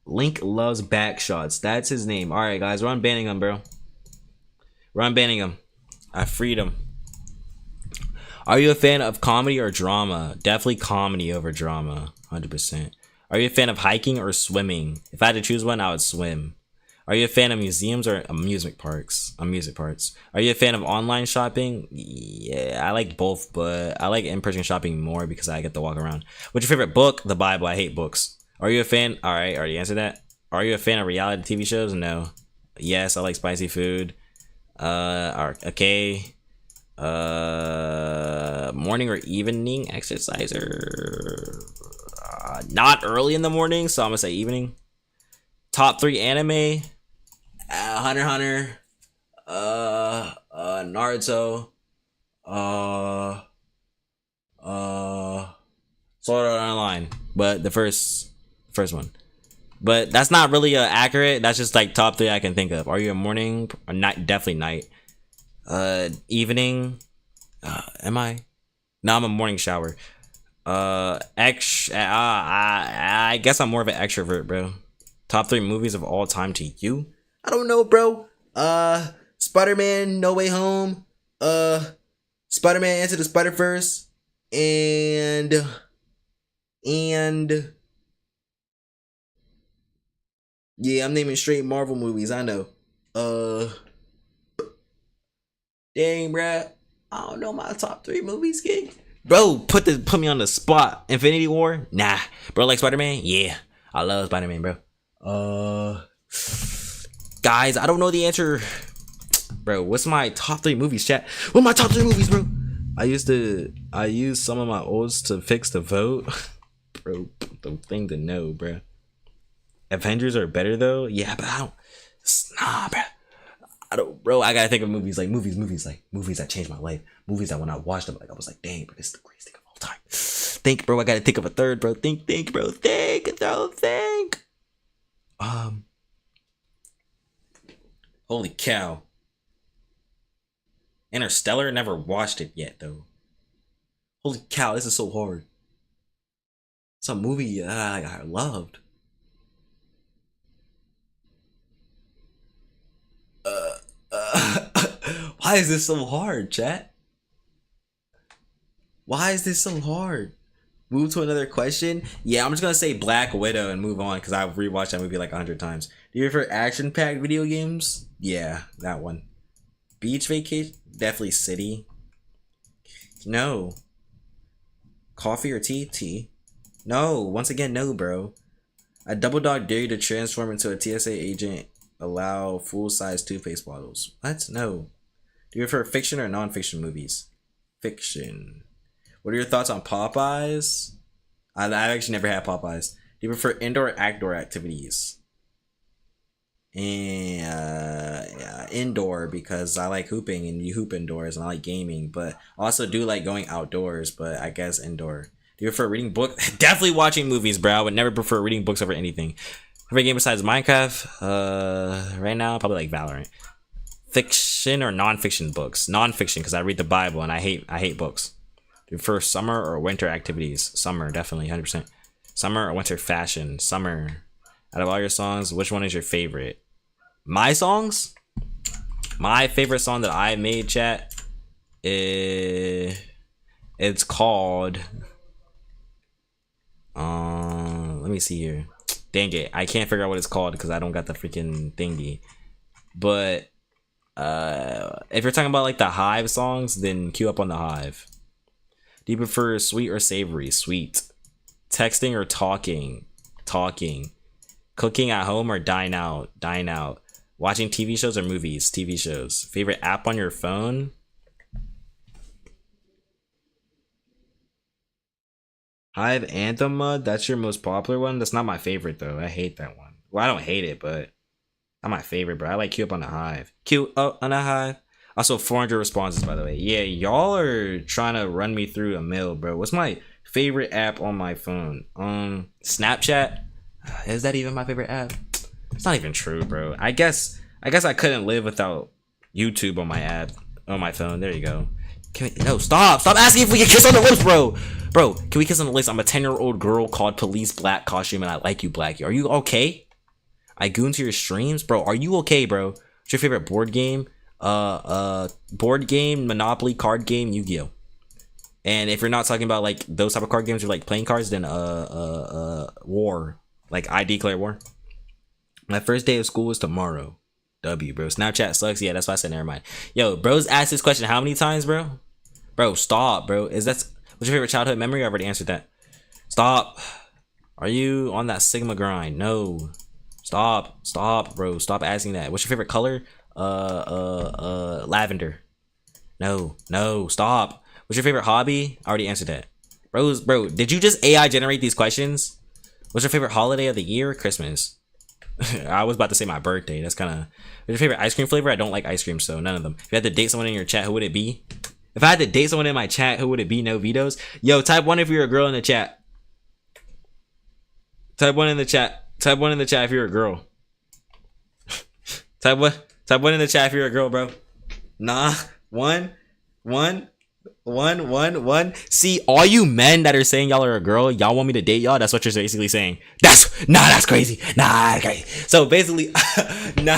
Link loves back shots. That's his name. All right, guys, we're unbanning him, bro. We're unbanning him. I freed him. Are you a fan of comedy or drama? Definitely comedy over drama. 100%. Are you a fan of hiking or swimming? If I had to choose one, I would swim. Are you a fan of museums or amusement parks? Amusement parks. Are you a fan of online shopping? Yeah, I like both, but I like in-person shopping more because I get to walk around. What's your favorite book? The Bible. I hate books. Are you a fan? All right, already answered that. Are you a fan of reality TV shows? No. Yes, I like spicy food. Okay. Morning or evening exerciser? Not early in the morning, so I'm gonna say evening. Top 3 anime: Hunter x Hunter, Naruto, Sword Art Online. But the first one. But that's not really accurate. That's just like top 3 I can think of. Are you a morning or night? Definitely night. Evening. Am I? No, I'm a morning shower. I guess I'm more of an extrovert, bro. Top 3 movies of all time to you? I don't know, bro. Spider-Man, No Way Home. Spider-Man Into the Spider-Verse. And yeah, I'm naming straight Marvel movies. I know. Dang, bro. I don't know my top 3 movies, kid. Bro, put me on the spot. Infinity War? Nah. Bro, like Spider-Man? Yeah. I love Spider-Man, bro. Guys, I don't know the answer. Bro, what's my top 3 movies, chat? What are my top 3 movies, bro? I used some of my olds to fix the vote. Bro, the thing to know, bro. Avengers are better though? Yeah, but I don't. Nah, bro. Bro, I gotta think of movies that changed my life. Movies that when I watched them, like I was like, dang, bro, this is the greatest thing of all time. Think, bro, I gotta think of a third, bro. Think, bro. Think. Holy cow. Interstellar, never watched it yet though. Holy cow, this is so hard. It's a movie I loved. Why is this so hard, chat? Why is this so hard? Move to another question? Yeah, I'm just gonna say Black Widow and move on because I've rewatched that movie like 100 times. Do you prefer action-packed video games? Yeah, that one. Beach vacation? Definitely city. No. Coffee or tea? Tea. No, once again, no, bro. I double dog dare you to transform into a TSA agent. Allow full-size toothpaste bottles. What? No. Do you prefer fiction or non-fiction movies? Fiction. What are your thoughts on Popeyes? I've actually never had Popeyes. Do you prefer indoor or outdoor activities? Yeah, indoor because I like hooping and you hoop indoors and I like gaming, but I also do like going outdoors, but I guess indoor. Do you prefer reading books? Definitely watching movies, bro. I would never prefer reading books over anything. Favorite game besides Minecraft? Right now, probably like Valorant. Fiction or non-fiction books? Non-fiction because I read the Bible and I hate books. Do you prefer summer or winter activities? Summer, definitely, 100%. Summer or winter fashion? Summer. Out of all your songs, which one is your favorite? My songs? My favorite song that I made, chat, it's called let me see here. Dang it, I can't figure out what it's called because I don't got the freaking thingy. But if you're talking about like the Hive songs, then queue up on the Hive. Do you prefer sweet or savory? Sweet. Texting or talking? Talking. Cooking at home or dine out? Dine out. Watching TV shows or movies? TV shows. Favorite app on your phone? Hive Anthem Mud? That's your most popular one? That's not my favorite though. I hate that one. Well, I don't hate it, but not my favorite, bro. I like queue up on the Hive. Queue up on the Hive. Also, 400 responses, by the way. Yeah, y'all are trying to run me through a mill, bro. What's my favorite app on my phone? Snapchat. Is that even my favorite app? It's not even true, bro. I guess I couldn't live without YouTube on my app on my phone. There you go. No, stop asking if we can kiss on the lips, bro. Bro, can we kiss on the lips? I'm a 10-year-old girl called Police Black Costume, and I like you, Blackie. Are you okay? I go into your streams, bro. Are you okay, bro? What's your favorite board game? Board game, Monopoly, card game, Yu-Gi-Oh. And if you're not talking about like those type of card games or like playing cards, then war, like I declare war. My first day of school is tomorrow. W, bro. Snapchat sucks. Yeah, that's why I said never mind. Yo, bro's asked this question how many times, bro? Bro, stop, bro. What's your favorite childhood memory? I already answered that. Stop. Are you on that Sigma grind? No. Stop, bro. Stop asking that. What's your favorite color? Lavender. No, stop. What's your favorite hobby? I already answered that. Bro, did you just AI generate these questions? What's your favorite holiday of the year? Christmas. I was about to say my birthday. That's kind of. What's your favorite ice cream flavor? I don't like ice cream, so none of them. If you had to date someone in your chat, who would it be? If I had to date someone in my chat, who would it be? No vetoes. Yo, type 1 if you're a girl in the chat. Type 1 in the chat. Type 1 in the chat if you're a girl. Type 1 in the chat if you're a girl, bro. Nah. One. See, all you men that are saying y'all are a girl, y'all want me to date y'all. That's what you're basically saying. That's crazy. Okay. So basically, nah.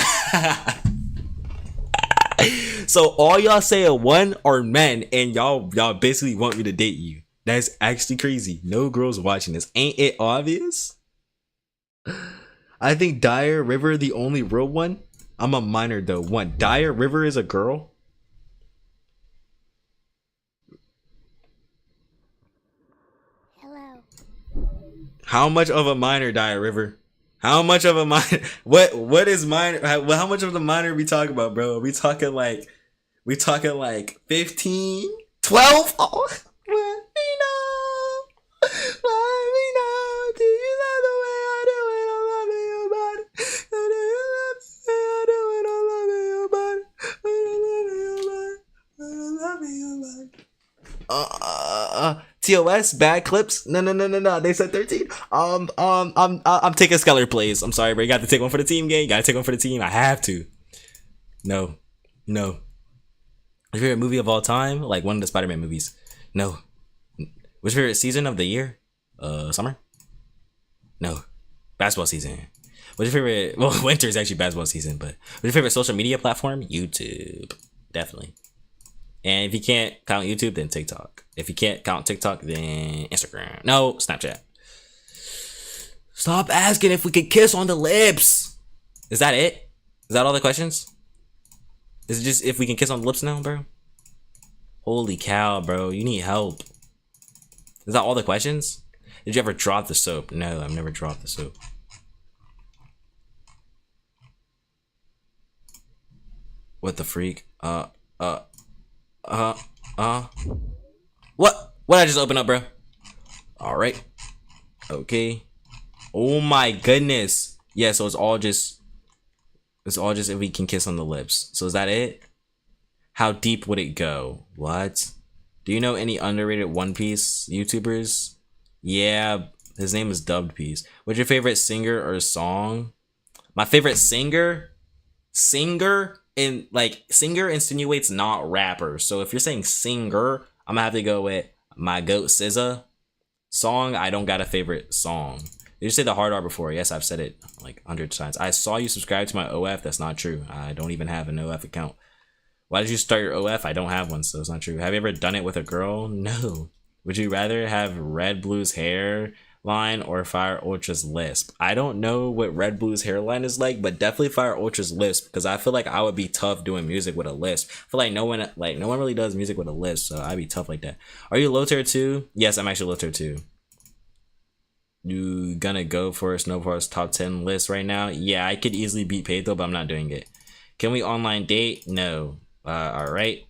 So all y'all say one are men, and y'all basically want me to date you. That's actually crazy. No girls watching this. Ain't it obvious? I think Dyer River the only real one. I'm a minor though. One, Dyer River is a girl. Hello. How much of a minor, Dyer River? How much of a minor? What is minor? How much of the minor are we talking about, bro? Are we talking like 15, 12? Oh, let me know. Let me know. Do you love the way I do it? I'm loving your body. Do you love the way I do it? I'm loving your body. I'm loving your body. TOS bad clips. No. They said 13. I'm taking Skeller plays. I'm sorry, bro. You got to take one for the team, gang. You got to take one for the team. I have to. No. Your favorite movie of all time? Like one of the Spider-Man movies. No. What's your favorite season of the year? Summer? No. Basketball season. What's your favorite? Well, winter is actually basketball season, but what's your favorite social media platform? YouTube. Definitely. And if you can't count YouTube, then TikTok. If you can't count TikTok, then Instagram. No, Snapchat. Stop asking if we could kiss on the lips. Is that it? Is that all the questions? Is it just if we can kiss on the lips now, bro? Holy cow, bro. You need help. Is that all the questions? Did you ever drop the soap? No, I've never dropped the soap. What the freak? What I just opened up, bro? All right. Okay. Oh my goodness. Yeah, so it's all just if we can kiss on the lips. So is that it? How deep would it go? What? Do you know any underrated One Piece YouTubers? Yeah, his name is 𝗶𝗶𝗃𝗲. What's your favorite singer or song? My favorite singer insinuates not rapper. So if you're saying singer, I'm gonna have to go with my goat 𝘃𝗲𝗄. Song, I don't got a favorite song. Did you say the hard R before? Yes, I've said it like 100 times. I saw you subscribe to my OF. That's not true. I don't even have an OF account. Why did you start your OF? I don't have one, so it's not true. Have you ever done it with a girl? No. Would you rather have 𝘃𝗏𝗄's hairline or 𝘃𝗏𝗄𝗄𝗏's lisp? I don't know what 𝘃𝗏𝗄's hairline is like, but definitely 𝘃𝗏𝗄𝗄𝗏's lisp, because I feel like I would be tough doing music with a lisp. I feel like no one really does music with a lisp, so I'd be tough like that. Are you low tier 2? Yes, I'm actually low tier 2. You gonna go for a Snowforce top 10 list right now? Yeah, I could easily beat 𝘃𝗏𝗄, but I'm not doing it. Can we online date? No. All right.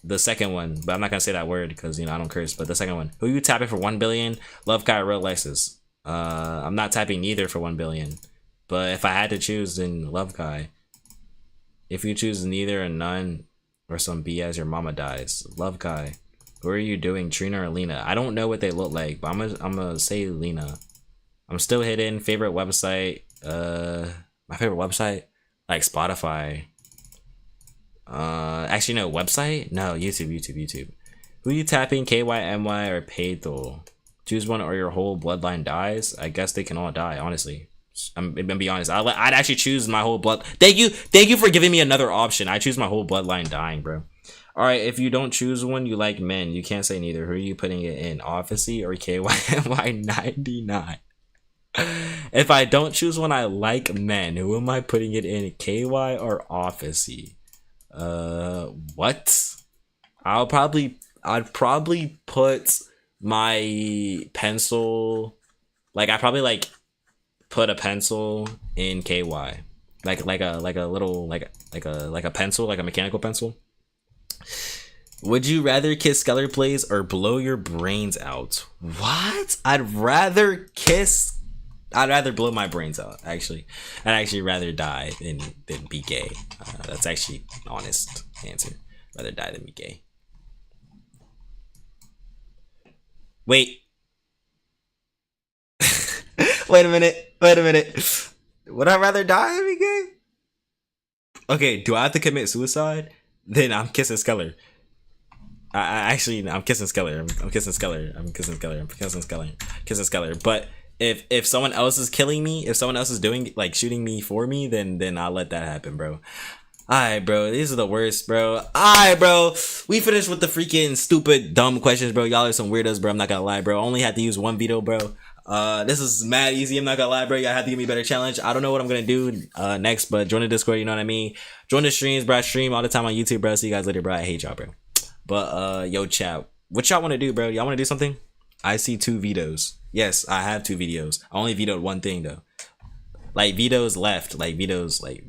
The second one, but I'm not gonna say that word because I don't curse. But the second one, who you tapping for 1 billion? 𝘃𝗏𝗄 or Real Lexus? I'm not tapping neither for 1 billion, but if I had to choose, then 𝘃𝗏𝗄𝗃. If you choose neither a nun or some BS, your mama dies. Love guy. Who are you doing, Trina or Lena? I don't know what they look like, but I'm gonna say Lena. I'm still hidden. Favorite website? My favorite website? Like Spotify. Actually no, website? No, YouTube. Who you tapping, 𝘃𝗲𝗏 or 𝗶𝗲𝗏? Choose one or your whole bloodline dies. I guess they can all die, honestly. I'm gonna be honest. I'd actually choose my whole blood. Thank you for giving me another option. I choose my whole bloodline dying, bro. All right, if you don't choose one, you like men. You can't say neither. Who are you putting it in, 𝗃𝗲𝗏 or 𝘃𝗲𝗏99? If I don't choose one, I like men. Who am I putting it in, 𝘃𝗲 or 𝗃𝗲𝗏? What? I'd probably put my pencil, like I probably like put a pencil in 𝘃𝗲, like a little like a pencil, like a mechanical pencil. Would you rather kiss 𝘃𝗲𝗏𝗄𝗏 or blow your brains out? What? I'd rather blow my brains out. Actually, I'd actually rather die than be gay. That's actually an honest answer. Rather die than be gay. Wait. Wait a minute. Would I rather die than be gay? Okay, do I have to commit suicide? Then I'm kissing 𝘃𝗲𝗏. I'm kissing 𝘃𝗲𝗏. I'm kissing 𝘃𝗲𝗏. But if someone else is killing me, if someone else is doing like shooting me for me, then I'll let that happen, bro. Alright, bro, these are the worst, bro. Alright, bro, we finished with the freaking stupid dumb questions, bro. Y'all are some weirdos, bro. I'm not gonna lie, bro. I only had to use one veto, bro. This is mad easy. I'm not gonna lie, bro. Y'all have to give me a better challenge. I don't know what I'm gonna do next, but join the Discord, you know what I mean? Join the streams, bro. I stream all the time on YouTube, bro. See you guys later, bro. I hate y'all, bro. But yo, chat, what y'all want to do, bro? Y'all want to do something? I see 2 vetoes. Yes, I have 2 vetoes. I only vetoed one thing though. Like vetoes left, like vetoes left.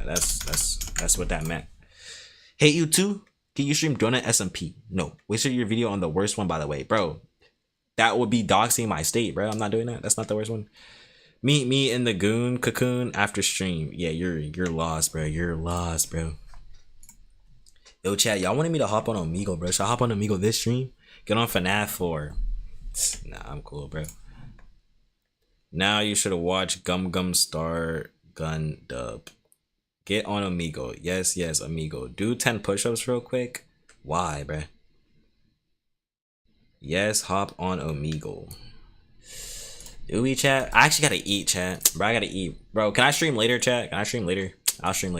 That's what that meant. Hate you too? Can you stream Donut SMP? No. Wasted your video on the worst one, by the way, bro. That would be doxing my state, bro. I'm not doing that. That's not the worst one. Meet me in the goon cocoon after stream. Yeah, you're lost, bro. You're lost, bro. Yo, chat, y'all wanted me to hop on Omegle, bro. Should I hop on Omegle this stream? Get on FNAF 4. Nah, I'm cool, bro. Now you should have watched 𝗵𝗶𝗃𝗲𝗏. Get on Omegle. Yes, Omegle. Do 10 push-ups real quick. Why, bruh? Yes, hop on Omegle. Do we, chat? I actually gotta eat, chat. Bro, I gotta eat. Bro, can I stream later, chat? Can I stream later? I'll stream later.